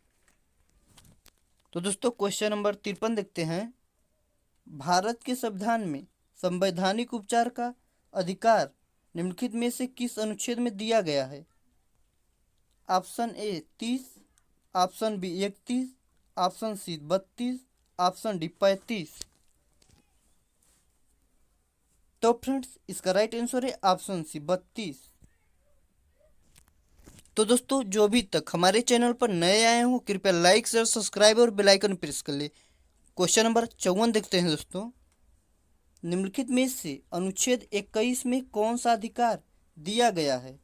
Speaker 1: तो दोस्तों क्वेश्चन नंबर 53 देखते हैं। भारत के संविधान में संवैधानिक उपचार का अधिकार निम्नलिखित में से किस अनुच्छेद में दिया गया है। Option A 30। Option B 31। Option C 32। Option D 35। तो फ्रेंड्स इसका राइट आंसर है ऑप्शन सी 32। तो दोस्तों जो अभी तक हमारे चैनल पर नए आए हो कृपया लाइक शेयर सब्सक्राइब और बेल आइकन प्रेस कर ले। क्वेश्चन नंबर 54 देखते हैं दोस्तों। निम्नलिखित में से अनुच्छेद 21 में कौन सा अधिकार दिया गया है।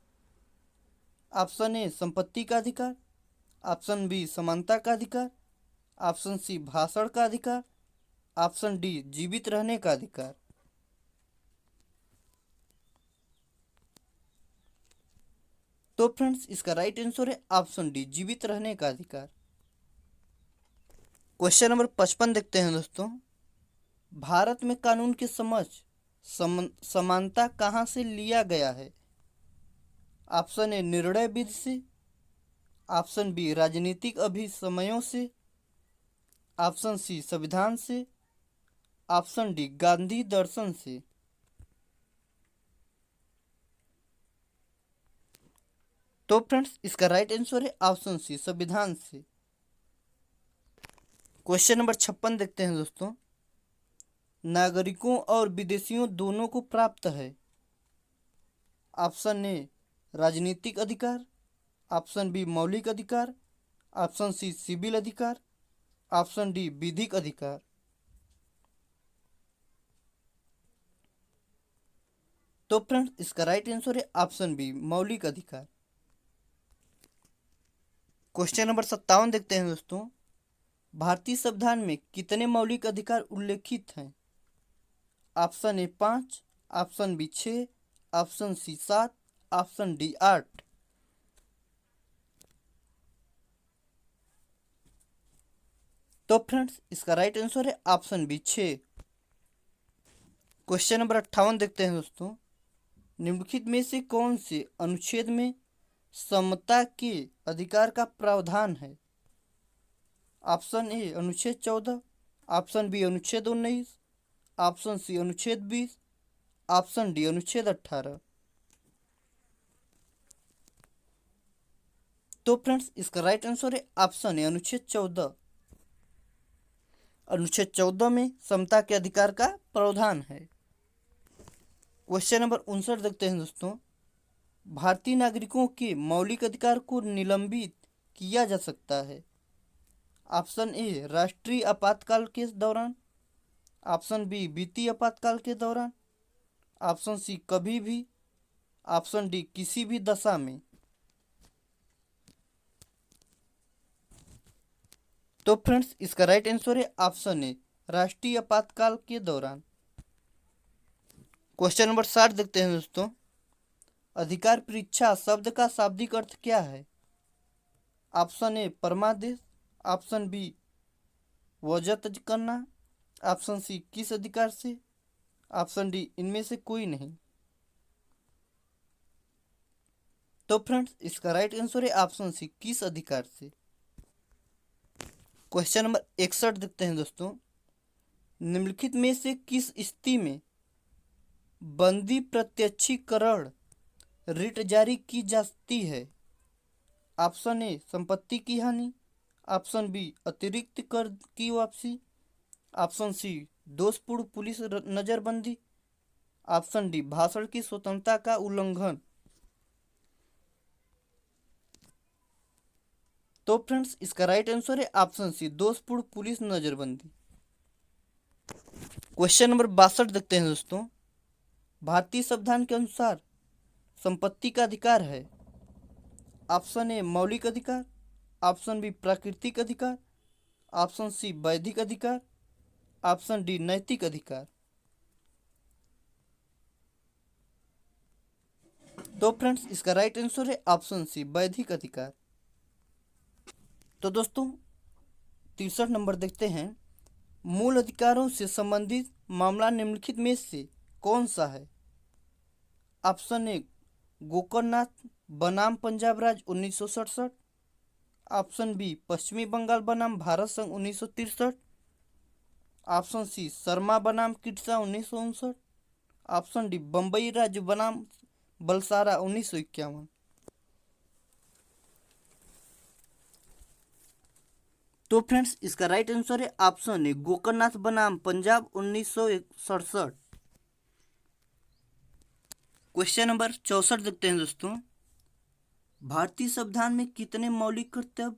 Speaker 1: ऑप्शन ए संपत्ति का अधिकार। ऑप्शन बी समानता का अधिकार। ऑप्शन सी भाषण का अधिकार। ऑप्शन डी जीवित रहने का अधिकार। तो फ्रेंड्स इसका राइट आंसर है ऑप्शन डी जीवित रहने का अधिकार। क्वेश्चन नंबर 55 देखते हैं दोस्तों। भारत में कानून के समझ समानता कहाँ से लिया गया है। ऑप्शन ए निर्णय विधि से। ऑप्शन बी राजनीतिक अभिसमयों से। ऑप्शन सी संविधान से। ऑप्शन डी गांधी दर्शन से। तो फ्रेंड्स इसका राइट आंसर है ऑप्शन सी संविधान से। क्वेश्चन नंबर 56 देखते हैं दोस्तों। नागरिकों और विदेशियों दोनों को प्राप्त है। ऑप्शन ए राजनीतिक अधिकार। ऑप्शन बी मौलिक अधिकार। ऑप्शन सी सिविल अधिकार। ऑप्शन डी विधिक अधिकार। तो फ्रेंड्स इसका राइट आंसर है ऑप्शन बी मौलिक अधिकार। क्वेश्चन नंबर 57 देखते हैं दोस्तों। भारतीय संविधान में कितने मौलिक अधिकार उल्लेखित हैं। Option A 5। Option B 6। Option C 7। Option D 8। तो फ्रेंड्स इसका राइट आंसर है ऑप्शन बी 6। क्वेश्चन नंबर 58 देखते हैं दोस्तों। निम्नलिखित में से कौन से अनुच्छेद में समता के अधिकार का प्रावधान है? ऑप्शन ए अनुच्छेद 14, ऑप्शन बी अनुच्छेद 19, ऑप्शन सी अनुच्छेद 20, ऑप्शन डी अनुच्छेद 18। तो फ्रेंड्स इसका राइट आंसर है ऑप्शन ए अनुच्छेद 14। अनुच्छेद 14 में समता के अधिकार का प्रावधान है। क्वेश्चन नंबर 59 देखते हैं दोस्तों। भारतीय नागरिकों के मौलिक अधिकार को निलंबित किया जा सकता है। ऑप्शन ए राष्ट्रीय आपातकाल के दौरान, ऑप्शन बी वित्तीय आपातकाल के दौरान, ऑप्शन सी कभी भी, ऑप्शन डी किसी भी दशा में। तो फ्रेंड्स इसका राइट आंसर है ऑप्शन ए राष्ट्रीय आपातकाल के दौरान। क्वेश्चन नंबर 60 देखते हैं दोस्तों। अधिकार परीक्षा शब्द का शाब्दिक अर्थ क्या है? ऑप्शन ए परमादेश, ऑप्शन बी वजत करना, ऑप्शन सी किस अधिकार से, ऑप्शन डी इनमें से कोई नहीं। तो फ्रेंड्स इसका राइट आंसर है ऑप्शन सी किस अधिकार से। क्वेश्चन नंबर 61 देखते हैं दोस्तों। निम्नलिखित में से किस स्थिति में बंदी प्रत्यक्षीकरण रिट जारी की जाती है? ऑप्शन ए संपत्ति की हानि, ऑप्शन बी अतिरिक्त कर की वापसी, ऑप्शन सी दोषपूर्ण पुलिस नजरबंदी, ऑप्शन डी भाषण की स्वतंत्रता का उल्लंघन। तो फ्रेंड्स इसका राइट आंसर है ऑप्शन सी दोषपूर्ण पुलिस नजरबंदी। क्वेश्चन नंबर 62 देखते हैं दोस्तों। भारतीय संविधान के अनुसार संपत्ति का अधिकार है। ऑप्शन ए मौलिक अधिकार, ऑप्शन बी प्राकृतिक अधिकार, ऑप्शन सी वैधिक अधिकार, ऑप्शन डी नैतिक अधिकार। तो फ्रेंड्स इसका राइट आंसर है ऑप्शन सी वैधिक अधिकार। तो दोस्तों 63 नंबर देखते हैं। मूल अधिकारों से संबंधित मामला निम्नलिखित में से कौन सा है? ऑप्शन ए गोकर्णनाथ बनाम पंजाब राज्य 1967, ऑप्शन बी पश्चिमी बंगाल बनाम भारत संघ 1963, ऑप्शन सी शर्मा बनाम किटसा 1959, ऑप्शन डी बम्बई राज्य बनाम बलसारा 1951। तो फ्रेंड्स इसका राइट आंसर है ऑप्शन ए गोकर्णनाथ बनाम पंजाब 1967। क्वेश्चन नंबर 64 देखते हैं दोस्तों। भारतीय संविधान में कितने मौलिक कर्तव्य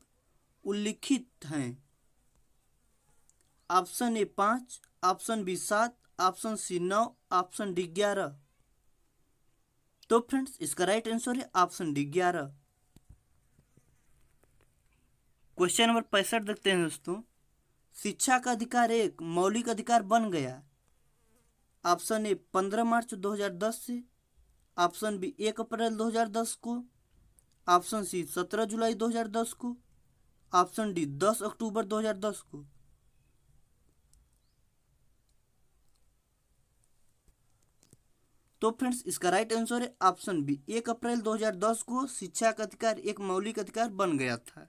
Speaker 1: उल्लिखित हैं? Option A 5, option B 7, option C 9, option D 11। तो फ्रेंड्स इसका राइट आंसर है ऑप्शन डी 11। क्वेश्चन नंबर 65 देखते हैं दोस्तों। शिक्षा का अधिकार एक मौलिक अधिकार बन गया। ऑप्शन ए 15 मार्च 2010 से, ऑप्शन बी 1 अप्रैल 2010 को, ऑप्शन सी 17 जुलाई 2010 को, ऑप्शन डी 10 अक्टूबर 2010 को। तो फ्रेंड्स इसका राइट आंसर है ऑप्शन बी 1 अप्रैल 2010 को शिक्षा का अधिकार एक मौलिक अधिकार बन गया था।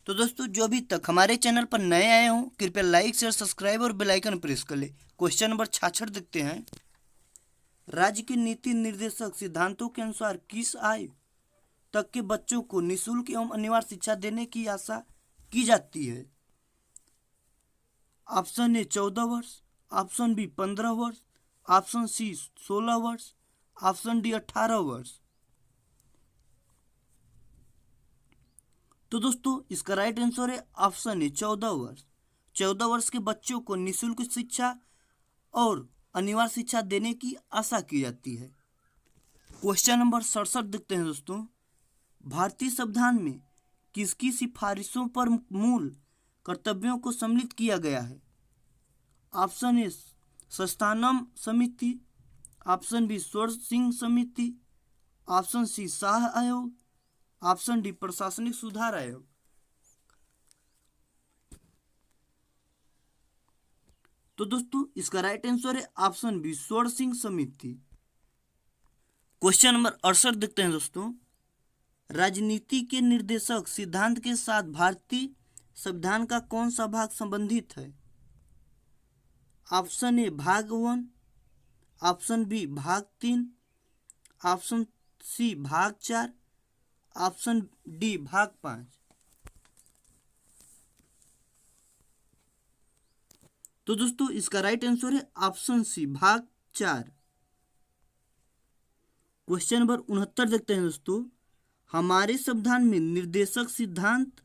Speaker 1: तो दोस्तों जो अभी तक हमारे चैनल पर नए आए हों कृपया लाइक शेयर सब्सक्राइब और बेल आइकन प्रेस कर ले। क्वेश्चन नंबर 66 देखते हैं। राज्य के नीति निर्देशक सिद्धांतों के अनुसार किस आयु तक के बच्चों को निःशुल्क एवं अनिवार्य शिक्षा देने की आशा की जाती है? ऑप्शन ए 14 वर्ष, ऑप्शन बी 15 वर्ष, ऑप्शन सी 16 वर्ष, ऑप्शन डी 18 वर्ष। तो दोस्तों इसका राइट आंसर है ऑप्शन ए 14 वर्ष। 14 वर्ष के बच्चों को निःशुल्क शिक्षा और अनिवार्य शिक्षा देने की आशा की जाती है। क्वेश्चन नंबर 67 देखते हैं दोस्तों। भारतीय संविधान में किसकी सिफारिशों पर मूल कर्तव्यों को सम्मिलित किया गया है? ऑप्शन ए संस्थानम समिति, ऑप्शन बी स्वर्ण सिंह समिति, ऑप्शन सी शाह आयोग, ऑप्शन डी प्रशासनिक सुधार आयोग। तो दोस्तों इसका राइट आंसर है ऑप्शन बी, स्वर्ण सिंह समिति। क्वेश्चन नंबर 68 देखते हैं दोस्तों। राजनीति के निर्देशक सिद्धांत के साथ भारतीय संविधान का कौन सा भाग संबंधित है? ऑप्शन ए भाग 1, ऑप्शन बी भाग 3, ऑप्शन सी भाग 4, ऑप्शन डी भाग 5। तो दोस्तों इसका राइट आंसर है ऑप्शन सी, भाग 4। क्वेश्चन नंबर 69 देखते हैं दोस्तों। हमारे संविधान में निर्देशक सिद्धांत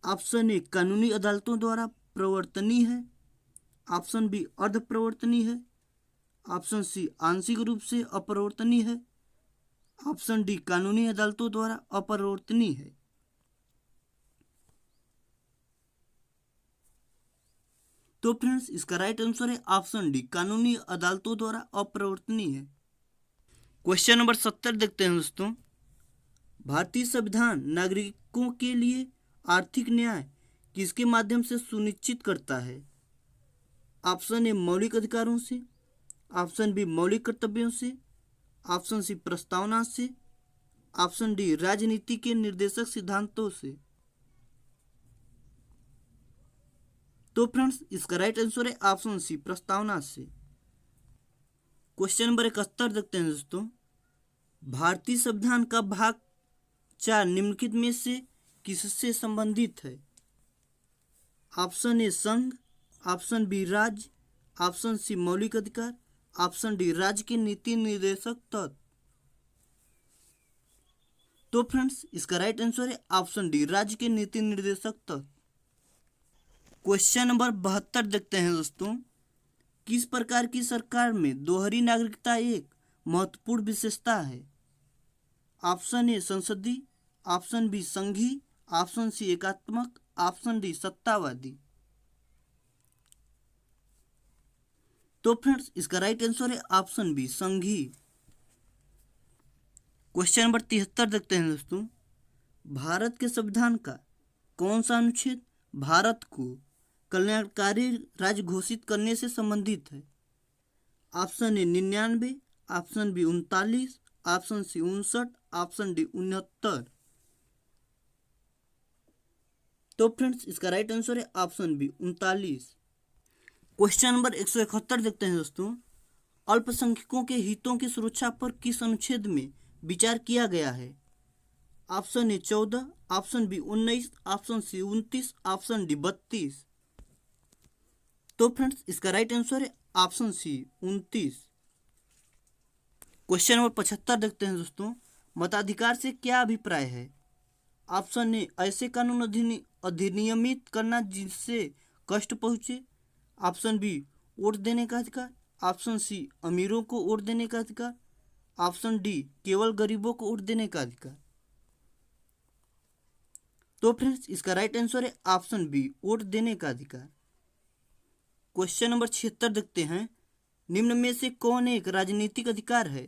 Speaker 1: ऑप्शन ए कानूनी अदालतों द्वारा प्रवर्तनीय है, ऑप्शन बी अर्ध प्रवर्तनीय है, ऑप्शन सी आंशिक रूप से अपरिवर्तनीय है, ऑप्शन डी कानूनी अदालतों द्वारा अपरिवर्तनीय है। तो फ्रेंड्स इसका राइट आंसर है ऑप्शन डी, कानूनी अदालतों द्वारा अपरिवर्तनीय है। क्वेश्चन नंबर 70 देखते हैं दोस्तों। भारतीय संविधान नागरिकों के लिए आर्थिक न्याय किसके माध्यम से सुनिश्चित करता है? ऑप्शन ए मौलिक अधिकारों से, ऑप्शन बी मौलिक कर्तव्यों से, ऑप्शन सी प्रस्तावना से, ऑप्शन डी राजनीति के निर्देशक सिद्धांतों से। तो फ्रेंड्स इसका राइट आंसर है ऑप्शन सी, प्रस्तावना से। क्वेश्चन नंबर 71 देखते हैं दोस्तों। भारतीय संविधान का भाग 4 निम्नलिखित में से किससे संबंधित है? ऑप्शन ए संघ, ऑप्शन बी राज्य, ऑप्शन सी मौलिक अधिकार, ऑप्शन डी राज्य के नीति निर्देशक तत्व। तो फ्रेंड्स इसका राइट आंसर है ऑप्शन डी, राज्य के नीति निर्देशक तत्व। क्वेश्चन नंबर 72 देखते हैं दोस्तों। किस प्रकार की सरकार में दोहरी नागरिकता एक महत्वपूर्ण विशेषता है? ऑप्शन ए संसदीय, ऑप्शन बी संघीय, ऑप्शन सी एकात्मक, ऑप्शन डी सत्तावादी। तो फ्रेंड्स इसका राइट आंसर है ऑप्शन बी, संघीय। क्वेश्चन नंबर 73 देखते हैं दोस्तों। भारत के संविधान का कौन सा अनुच्छेद भारत को कल्याणकारी राज्य घोषित करने से संबंधित है? Option A 99, option B 39, option C 59, option D 69। तो फ्रेंड्स इसका राइट आंसर है ऑप्शन बी 39। क्वेश्चन नंबर 171 देखते हैं दोस्तों। अल्पसंख्यकों के हितों की सुरक्षा पर किस अनुच्छेद में विचार किया गया है? Option A 14, option B 19, option C 29, option D 32। तो फ्रेंड्स इसका राइट आंसर है ऑप्शन सी 29। क्वेश्चन नंबर 75 देखते हैं दोस्तों। मताधिकार से क्या अभिप्राय है? ऑप्शन ए ऐसे कानून अधिनियमित करना जिससे कष्ट पहुंचे, ऑप्शन बी वोट देने का अधिकार, ऑप्शन सी अमीरों को वोट देने का अधिकार, ऑप्शन डी केवल गरीबों को वोट देने का अधिकार। तो फ्रेंड्स इसका राइट आंसर है ऑप्शन बी, वोट देने का अधिकार। क्वेश्चन नंबर 76 देखते हैं। निम्न में से कौन एक राजनीतिक अधिकार है?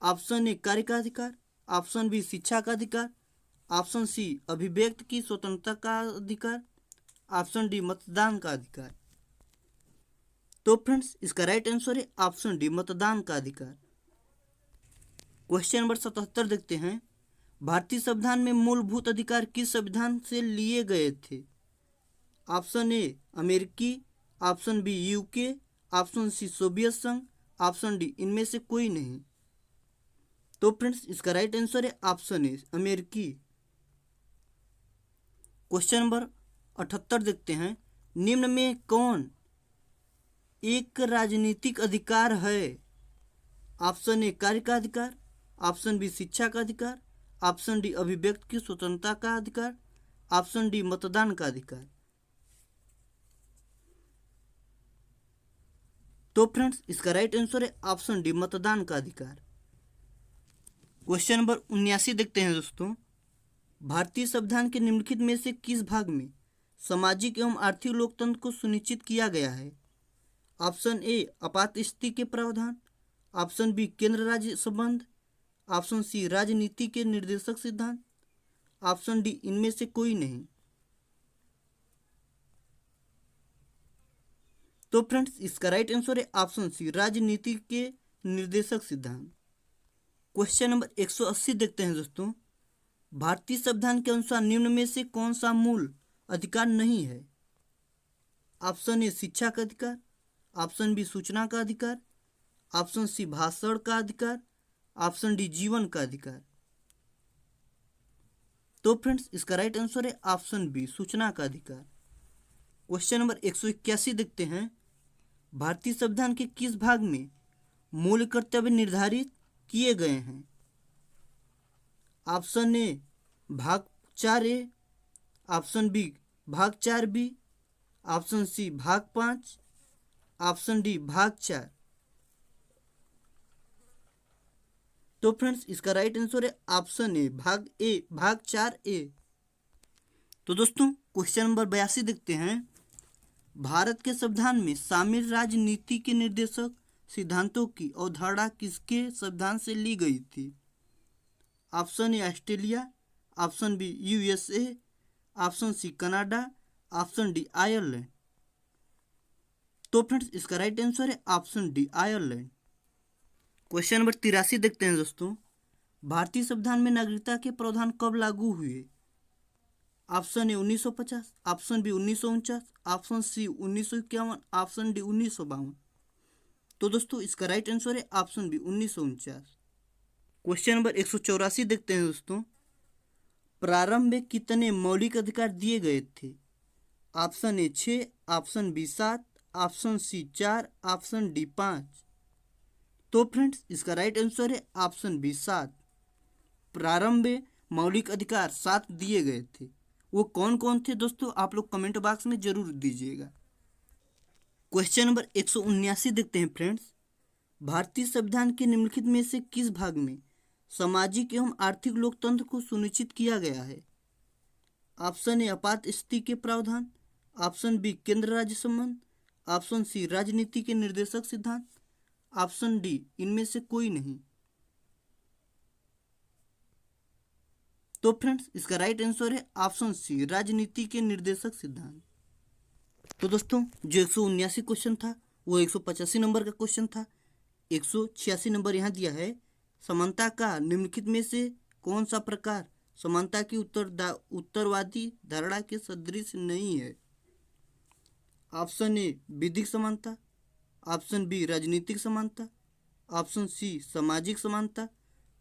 Speaker 1: ऑप्शन ए कार्य का अधिकार, ऑप्शन बी शिक्षा का अधिकार, ऑप्शन सी अभिव्यक्ति की स्वतंत्रता का अधिकार, ऑप्शन डी मतदान का अधिकार। तो फ्रेंड्स इसका राइट आंसर है ऑप्शन डी, मतदान का अधिकार। क्वेश्चन नंबर 77 देखते हैं। भारतीय संविधान में मूलभूत अधिकार किस संविधान से लिए गए थे? ऑप्शन ए अमेरिकी, option B UK, option C Soviet संघ, ऑप्शन डी इनमें से कोई नहीं। तो फ्रेंड्स इसका राइट आंसर है ऑप्शन ए अमेरिकी। क्वेश्चन नंबर 78 देखते हैं। निम्न में कौन एक राजनीतिक अधिकार है? ऑप्शन ए कार्य का अधिकार, ऑप्शन बी शिक्षा का अधिकार, ऑप्शन डी अभिव्यक्ति की स्वतंत्रता का अधिकार, ऑप्शन डी मतदान का अधिकार। तो फ्रेंड्स इसका राइट आंसर है ऑप्शन डी, मतदान का अधिकार। क्वेश्चन नंबर 79 देखते हैं दोस्तों। भारतीय संविधान के निम्नलिखित में से किस भाग में सामाजिक एवं आर्थिक लोकतंत्र को सुनिश्चित किया गया है? ऑप्शन ए आपात स्थिति के प्रावधान, ऑप्शन बी केंद्र राज्य संबंध, ऑप्शन सी राजनीति के निर्देशक सिद्धांत, ऑप्शन डी इनमें से कोई नहीं। तो फ्रेंड्स इसका राइट आंसर है ऑप्शन सी, राजनीति के निर्देशक सिद्धांत। क्वेश्चन नंबर 180 देखते हैं दोस्तों। भारतीय संविधान के अनुसार निम्न में से कौन सा मूल अधिकार नहीं है? ऑप्शन ए शिक्षा का अधिकार, ऑप्शन बी सूचना का अधिकार, ऑप्शन सी भाषण का अधिकार, ऑप्शन डी जीवन का अधिकार। तो फ्रेंड्स इसका राइट आंसर है ऑप्शन बी, सूचना का अधिकार। क्वेश्चन नंबर 181 देखते हैं। भारतीय संविधान के किस भाग में मूल कर्तव्य निर्धारित किए गए हैं? ऑप्शन ए भाग 4A, ऑप्शन बी भाग 4B, ऑप्शन सी भाग 5, ऑप्शन डी भाग 4। तो फ्रेंड्स इसका राइट आंसर है ऑप्शन ए, भाग 4A। तो दोस्तों क्वेश्चन नंबर 82 देखते हैं। भारत के संविधान में शामिल राजनीति के निर्देशक सिद्धांतों की अवधारणा किसके संविधान से ली गई थी? Option A Australia, option B USA, option C Canada, option D Ireland. तो फ्रेंड्स इसका राइट आंसर है option D, Ireland. Question number 83 देखते हैं दोस्तों। भारतीय संविधान में नागरिकता के प्रावधान कब लागू हुए? Option A 1950, option B 1949, option C 1951, option D 1952। तो दोस्तों इसका राइट आंसर है ऑप्शन बी 1949। क्वेश्चन नंबर 184 देखते हैं दोस्तों। प्रारंभ में कितने मौलिक अधिकार दिए गए थे? Option A 6, option B 7, option C 4, option D 5। तो फ्रेंड्स इसका राइट आंसर है ऑप्शन बी 7। प्रारंभ में मौलिक अधिकार 7 दिए गए थे। वो कौन कौन थे दोस्तों, आप लोग कमेंट बॉक्स में जरूर दीजिएगा। क्वेश्चन नंबर 179 देखते हैं फ्रेंड्स। भारतीय संविधान के निम्नलिखित में से किस भाग में सामाजिक एवं आर्थिक लोकतंत्र को सुनिश्चित किया गया है? ऑप्शन ए आपात स्थिति के प्रावधान, ऑप्शन बी केंद्र राज्य संबंध, ऑप्शन सी राजनीति के निर्देशक सिद्धांत, ऑप्शन डी इनमें से कोई नहीं। तो फ्रेंड्स इसका राइट आंसर है ऑप्शन सी, राजनीति के निर्देशक सिद्धांत। तो दोस्तों जो 179 क्वेश्चन था वो 185 नंबर का क्वेश्चन था। 186 नंबर यहाँ दिया है। समानता का निम्नलिखित में से कौन सा प्रकार समानता की उत्तरवादी धारणा के सदृश नहीं है? ऑप्शन ए विधिक समानता, ऑप्शन बी राजनीतिक समानता, ऑप्शन सी सामाजिक समानता,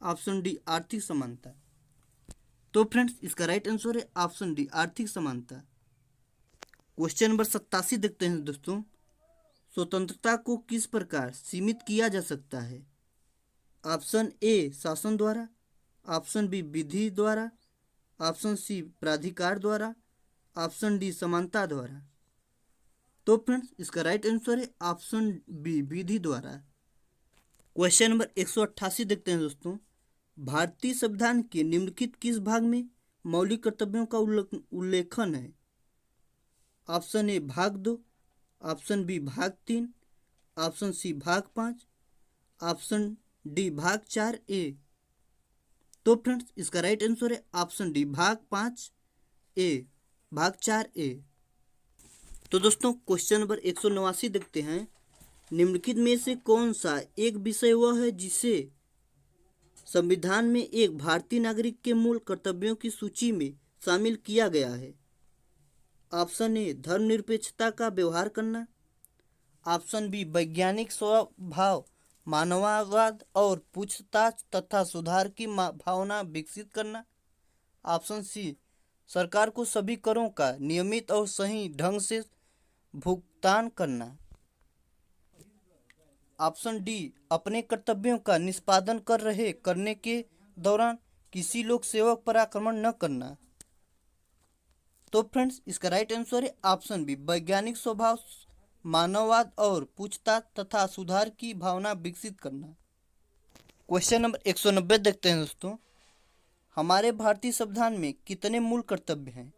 Speaker 1: ऑप्शन डी आर्थिक समानता। तो फ्रेंड्स इसका राइट आंसर है ऑप्शन डी, आर्थिक समानता। क्वेश्चन नंबर 87 देखते हैं दोस्तों। स्वतंत्रता को किस प्रकार सीमित किया जा सकता है? ऑप्शन ए शासन द्वारा, ऑप्शन बी विधि द्वारा, ऑप्शन सी प्राधिकार द्वारा, ऑप्शन डी समानता द्वारा। तो फ्रेंड्स इसका राइट आंसर है ऑप्शन बी, विधि द्वारा। क्वेश्चन नंबर 188 देखते हैं दोस्तों। भारतीय संविधान के निम्नलिखित किस भाग में मौलिक कर्तव्यों का उल्लेखन है? ऑप्शन ए भाग 2, ऑप्शन बी भाग 3, ऑप्शन सी भाग 5, ऑप्शन डी भाग 4A। तो फ्रेंड्स इसका राइट आंसर है ऑप्शन डी, भाग 5A, भाग 4A। तो दोस्तों क्वेश्चन नंबर 189 देखते हैं। निम्नलिखित में से कौन सा एक विषय वह है जिसे संविधान में एक भारतीय नागरिक के मूल कर्तव्यों की सूची में शामिल किया गया है? ऑप्शन ए धर्मनिरपेक्षता का व्यवहार करना, ऑप्शन बी वैज्ञानिक स्वभाव, मानववाद और पूछताछ तथा सुधार की भावना विकसित करना, ऑप्शन सी सरकार को सभी करों का नियमित और सही ढंग से भुगतान करना, ऑप्शन डी अपने कर्तव्यों का निष्पादन करने के दौरान किसी लोक सेवक पर आक्रमण न करना। तो फ्रेंड्स इसका राइट आंसर है ऑप्शन बी, वैज्ञानिक स्वभाव, मानववाद और पूछताछ तथा सुधार की भावना विकसित करना। क्वेश्चन नंबर 190 देखते हैं दोस्तों। हमारे भारतीय संविधान में कितने मूल कर्तव्य हैं?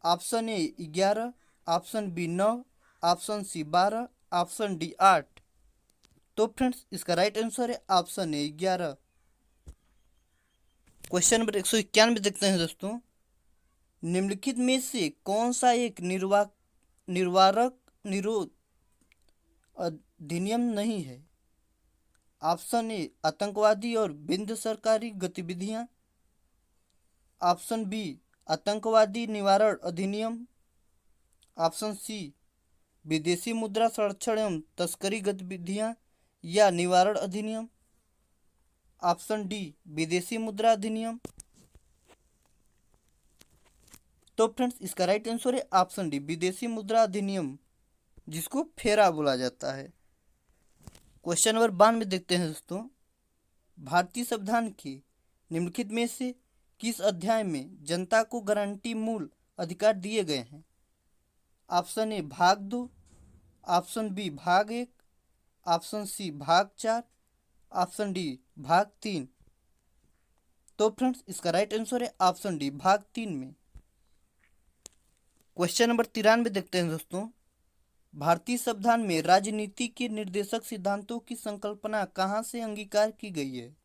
Speaker 1: Option A 11, option B 9, option C 12, option D 8। तो फ्रेंड्स इसका राइट आंसर है ऑप्शन ए 11। क्वेश्चन नंबर 191 देखते हैं दोस्तों। निम्नलिखित में से कौन सा एक निर्वारक निरोध अधिनियम नहीं है। ऑप्शन ए आतंकवादी और बिंद सरकारी गतिविधियां। ऑप्शन बी आतंकवादी निवारण अधिनियम। ऑप्शन सी विदेशी मुद्रा संरक्षण एवं तस्करी गतिविधियां या निवारण अधिनियम। ऑप्शन डी विदेशी मुद्रा अधिनियम। तो फ्रेंड्स इसका राइट आंसर है ऑप्शन डी विदेशी मुद्रा अधिनियम, जिसको फेरा बोला जाता है। क्वेश्चन नंबर 92 देखते हैं दोस्तों। भारतीय संविधान के निम्नलिखित में से किस अध्याय में जनता को गारंटी मूल अधिकार दिए गए हैं? ऑप्शन ए भाग 2, ऑप्शन बी भाग 1, ऑप्शन सी भाग 4, ऑप्शन डी भाग 3। तो फ्रेंड्स इसका राइट आंसर है ऑप्शन डी भाग 3 में। क्वेश्चन नंबर 93 देखते हैं दोस्तों। भारतीय संविधान में राजनीति के निर्देशक सिद्धांतों की संकल्पना कहाँ से अंगीकार की गई है?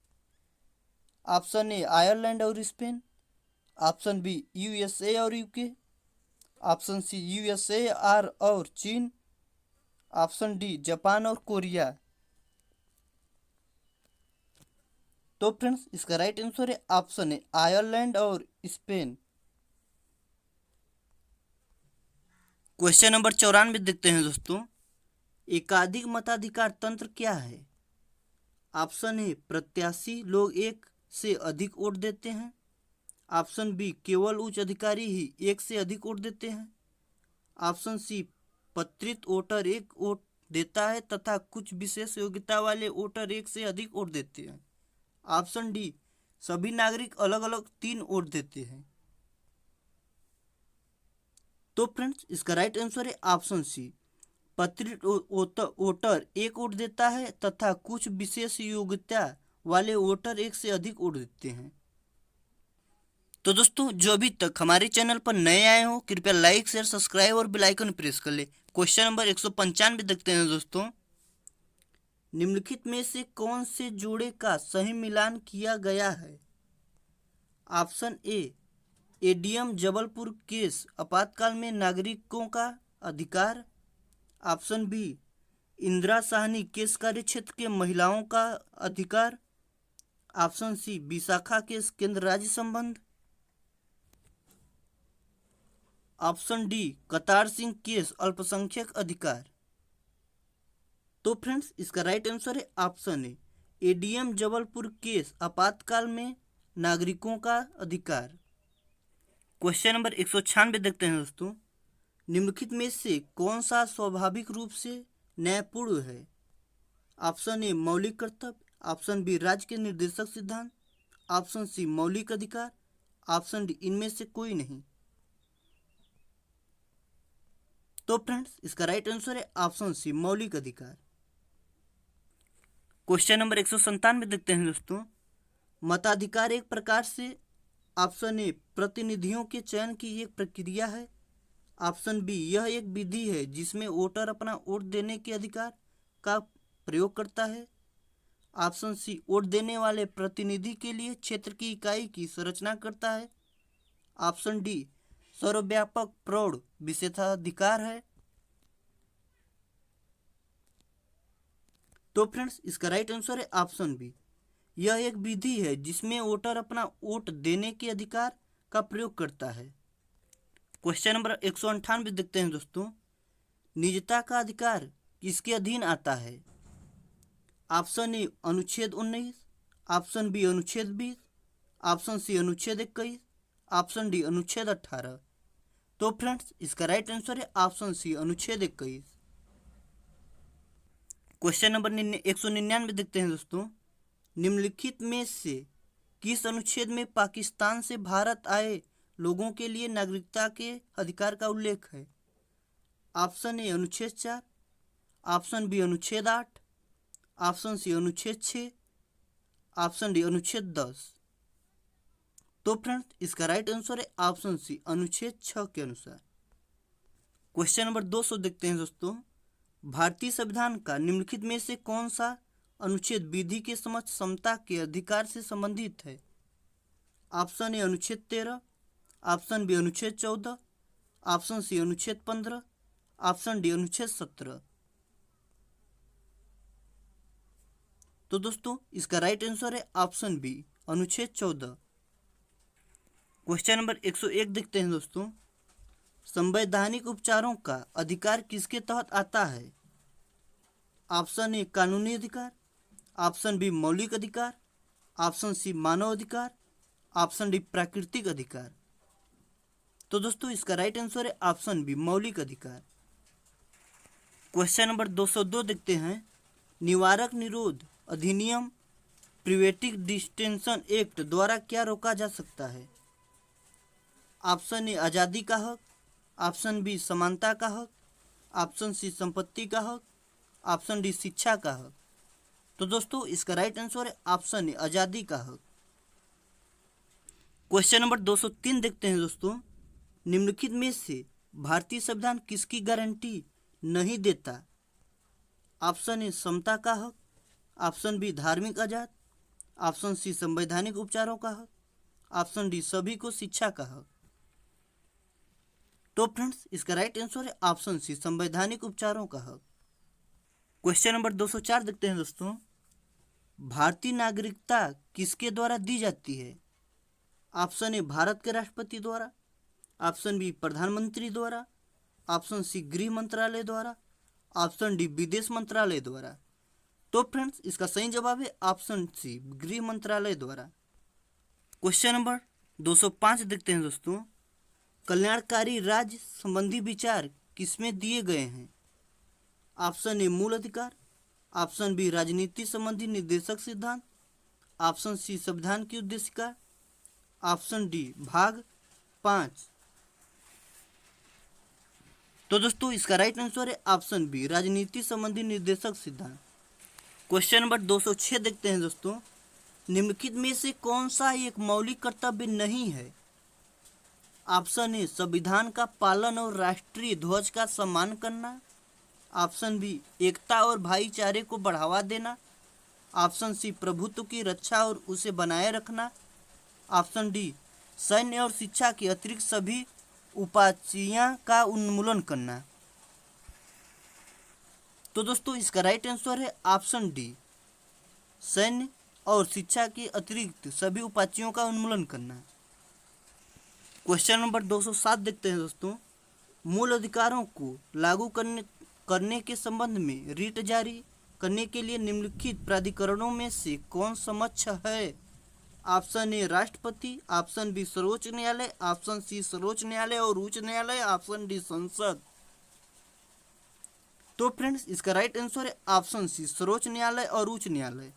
Speaker 1: ऑप्शन ए आयरलैंड और स्पेन, ऑप्शन बी यूएसए और यूके, ऑप्शन सी यूएसएआर और चीन, ऑप्शन डी जापान और कोरिया। तो फ्रेंड्स इसका राइट आंसर है ऑप्शन ए आयरलैंड और स्पेन। क्वेश्चन नंबर 94 देखते हैं दोस्तों। एकाधिक मताधिकार तंत्र क्या है? ऑप्शन ए प्रत्याशी लोग एक से अधिक वोट देते हैं। ऑप्शन बी केवल उच्च अधिकारी ही एक से अधिक वोट देते हैं। ऑप्शन सी पत्रित वोटर एक वोट देता है तथा कुछ विशेष योग्यता वाले वोटर एक से अधिक वोट देते हैं। ऑप्शन डी सभी नागरिक अलग अलग 3 वोट देते हैं। तो फ्रेंड्स इसका राइट आंसर है ऑप्शन सी पत्रित वोटर एक वोट देता है तथा कुछ विशेष योग्यता वाले वोटर एक से अधिक वोट देते हैं। तो दोस्तों जो अभी तक हमारे चैनल पर नए आए हो कृपया लाइक शेयर सब्सक्राइब और बेल आइकन प्रेस कर ले। क्वेश्चन नंबर 195 देखते हैं दोस्तों। निम्नलिखित में से कौन से जोड़े का सही मिलान किया गया है? Option A ADM Jabalpur case आपातकाल में नागरिकों का अधिकार। Option B Indira Sahni case कार्य क्षेत्र के महिलाओं का अधिकार। ऑप्शन सी विशाखा केस केंद्र राज्य संबंध। ऑप्शन डी कतार सिंह केस अल्पसंख्यक अधिकार। तो फ्रेंड्स इसका राइट आंसर है option A ADM Jabalpur case आपातकाल में नागरिकों का अधिकार। क्वेश्चन नंबर 196 देखते हैं दोस्तों। निम्नलिखित में से कौन सा स्वाभाविक रूप से न्यायपूर्ण है? ऑप्शन ए मौलिक कर्तव्य, ऑप्शन बी राज्य के निर्देशक सिद्धांत, ऑप्शन सी मौलिक अधिकार, ऑप्शन डी इनमें से कोई नहीं। तो फ्रेंड्स इसका राइट आंसर है ऑप्शन सी मौलिक अधिकार। क्वेश्चन नंबर 197 देखते हैं दोस्तों। मताधिकार एक प्रकार से ऑप्शन ए प्रतिनिधियों के चयन की एक प्रक्रिया है। ऑप्शन बी यह एक विधि है जिसमें वोटर अपना वोट देने के अधिकार का प्रयोग करता है। ऑप्शन सी वोट देने वाले प्रतिनिधि के लिए क्षेत्र की इकाई की संरचना करता है। ऑप्शन डी सर्वव्यापक प्रौढ़ विशेषाधिकार है। तो फ्रेंड्स इसका राइट आंसर है ऑप्शन बी यह एक विधि है जिसमें वोटर अपना वोट देने के अधिकार का प्रयोग करता है। क्वेश्चन नंबर 198 देखते हैं दोस्तों। निजता का अधिकार किसके अधीन आता है? ऑप्शन ए अनुच्छेद 19, ऑप्शन बी अनुच्छेद 20, ऑप्शन सी अनुच्छेद 21, ऑप्शन डी अनुच्छेद 18। तो फ्रेंड्स इसका राइट आंसर है ऑप्शन सी अनुच्छेद 21। क्वेश्चन नंबर 199 देखते हैं दोस्तों। निम्नलिखित में से किस अनुच्छेद में पाकिस्तान से भारत आए लोगों के लिए नागरिकता के अधिकार का उल्लेख है? ऑप्शन ए अनुच्छेद 4, ऑप्शन बी अनुच्छेद 8, ऑप्शन सी अनुच्छेद 6, ऑप्शन डी अनुच्छेद 10। तो फ्रेंड्स इसका राइट आंसर है ऑप्शन सी अनुच्छेद 6 के अनुसार। क्वेश्चन नंबर 200 देखते हैं दोस्तों। भारतीय संविधान का निम्नलिखित में से कौन सा अनुच्छेद विधि के समक्ष समता के अधिकार से संबंधित है? ऑप्शन ए अनुच्छेद 13, ऑप्शन बी अनुच्छेद 14, ऑप्शन सी अनुच्छेद 15, ऑप्शन डी अनुच्छेद 17। तो दोस्तों इसका राइट आंसर है ऑप्शन बी अनुच्छेद 14। क्वेश्चन नंबर 101 देखते हैं दोस्तों, संवैधानिक उपचारों का अधिकार किसके तहत आता है? ऑप्शन ए कानूनी अधिकार, ऑप्शन बी मौलिक अधिकार, ऑप्शन सी मानव अधिकार, ऑप्शन डी प्राकृतिक अधिकार। तो दोस्तों इसका राइट आंसर है ऑप्शन बी मौलिक अधिकार। क्वेश्चन नंबर 202 देखते हैं, निवारक निरोध अधिनियम प्रिवेंटिव डिटेंशन एक्ट द्वारा क्या रोका जा सकता है? ऑप्शन ए आज़ादी का हक, ऑप्शन बी समानता का हक, ऑप्शन सी संपत्ति का हक, ऑप्शन डी शिक्षा का हक। तो दोस्तों इसका राइट आंसर है ऑप्शन ए आज़ादी का हक। क्वेश्चन नंबर 203 देखते हैं दोस्तों, निम्नलिखित में से भारतीय संविधान किसकी गारंटी नहीं देता? ऑप्शन ए समता का हक, ऑप्शन बी धार्मिक आजाद, ऑप्शन सी संवैधानिक उपचारों का हक, ऑप्शन डी सभी को शिक्षा का हक। तो फ्रेंड्स इसका राइट आंसर है ऑप्शन सी संवैधानिक उपचारों का हक। क्वेश्चन नंबर 204 देखते हैं दोस्तों, भारतीय नागरिकता किसके द्वारा दी जाती है? ऑप्शन ए भारत के राष्ट्रपति द्वारा, ऑप्शन बी प्रधानमंत्री द्वारा, ऑप्शन सी गृह मंत्रालय द्वारा, ऑप्शन डी विदेश मंत्रालय द्वारा। तो फ्रेंड्स इसका सही जवाब है ऑप्शन सी गृह मंत्रालय द्वारा। क्वेश्चन नंबर 205 देखते हैं दोस्तों, कल्याणकारी राज्य संबंधी विचार किसमें दिए गए हैं? ऑप्शन ए मूल अधिकार, ऑप्शन बी राजनीति संबंधी निर्देशक सिद्धांत, ऑप्शन सी संविधान की उद्देशिका, ऑप्शन डी भाग 5। तो दोस्तों इसका राइट आंसर है ऑप्शन बी राजनीति संबंधी निर्देशक सिद्धांत। क्वेश्चन नंबर 206 देखते हैं दोस्तों, निम्नलिखित में से कौन सा एक मौलिक कर्तव्य नहीं है? ऑप्शन ए संविधान का पालन और राष्ट्रीय ध्वज का सम्मान करना, ऑप्शन बी एकता और भाईचारे को बढ़ावा देना, ऑप्शन सी प्रभुत्व की रक्षा और उसे बनाए रखना, ऑप्शन डी सैन्य और शिक्षा के अतिरिक्त सभी उपाधियां का उन्मूलन करना। तो दोस्तों इसका राइट आंसर है ऑप्शन डी सैन्य और शिक्षा के अतिरिक्त सभी उपाधियों का उन्मूलन करना। क्वेश्चन नंबर 207 देखते हैं दोस्तों, मूल अधिकारों को लागू करने के संबंध में रिट जारी करने के लिए निम्नलिखित प्राधिकरणों में से कौन समक्ष है? ऑप्शन ए राष्ट्रपति, ऑप्शन बी सर्वोच्च न्यायालय, ऑप्शन सी सर्वोच्च न्यायालय और उच्च न्यायालय, ऑप्शन डी संसद। तो फ्रेंड्स इसका राइट आंसर है ऑप्शन सी सर्वोच्च न्यायालय और उच्च न्यायालय।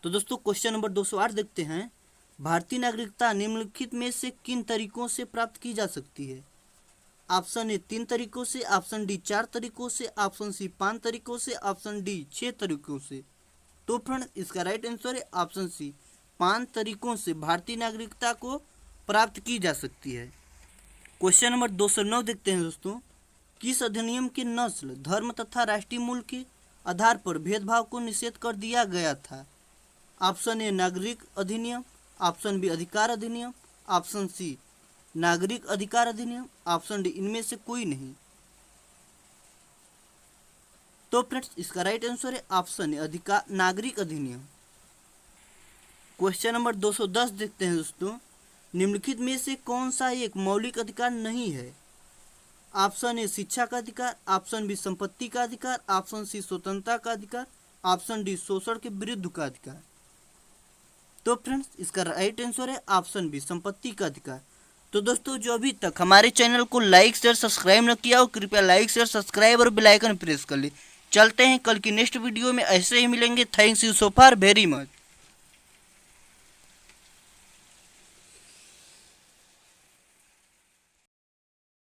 Speaker 1: तो दोस्तों क्वेश्चन नंबर 208 देखते हैं, भारतीय नागरिकता निम्नलिखित में से किन तरीकों से प्राप्त की जा सकती है? ऑप्शन ए 3 तरीकों से, ऑप्शन डी 4 तरीकों से, ऑप्शन सी 5 तरीकों से, ऑप्शन डी 6 तरीकों से। तो फ्रेंड्स इसका राइट आंसर है ऑप्शन सी 5 तरीकों से भारतीय नागरिकता को प्राप्त की जा सकती है। क्वेश्चन नंबर 209 देखते हैं दोस्तों, किस अधिनियम के नस्ल, धर्म तथा राष्ट्रीय मूल के आधार पर भेदभाव को निषेध कर दिया गया था? ऑप्शन ए नागरिक अधिनियम, ऑप्शन बी अधिकार अधिनियम, ऑप्शन सी नागरिक अधिकार अधिनियम, ऑप्शन डी इनमें से कोई नहीं। तो फ्रेंड्स इसका राइट आंसर है ऑप्शन ए अधिकार नागरिक अधिनियम। क्वेश्चन नंबर 210 देखते हैं दोस्तों, निम्नलिखित में से कौन सा एक मौलिक अधिकार नहीं है? ऑप्शन ए शिक्षा का अधिकार, ऑप्शन बी संपत्ति का अधिकार, ऑप्शन सी स्वतंत्रता का अधिकार, ऑप्शन डी शोषण के विरुद्ध का अधिकार। तो फ्रेंड्स इसका राइट आंसर है ऑप्शन बी संपत्ति का अधिकार। तो दोस्तों जो अभी तक हमारे चैनल को लाइक शेयर सब्सक्राइब न किया हो, कृपया लाइक शेयर सब्सक्राइब और बेल आइकन प्रेस कर ले। चलते हैं कल की नेक्स्ट वीडियो में, ऐसे ही मिलेंगे। Thanks you so far very much.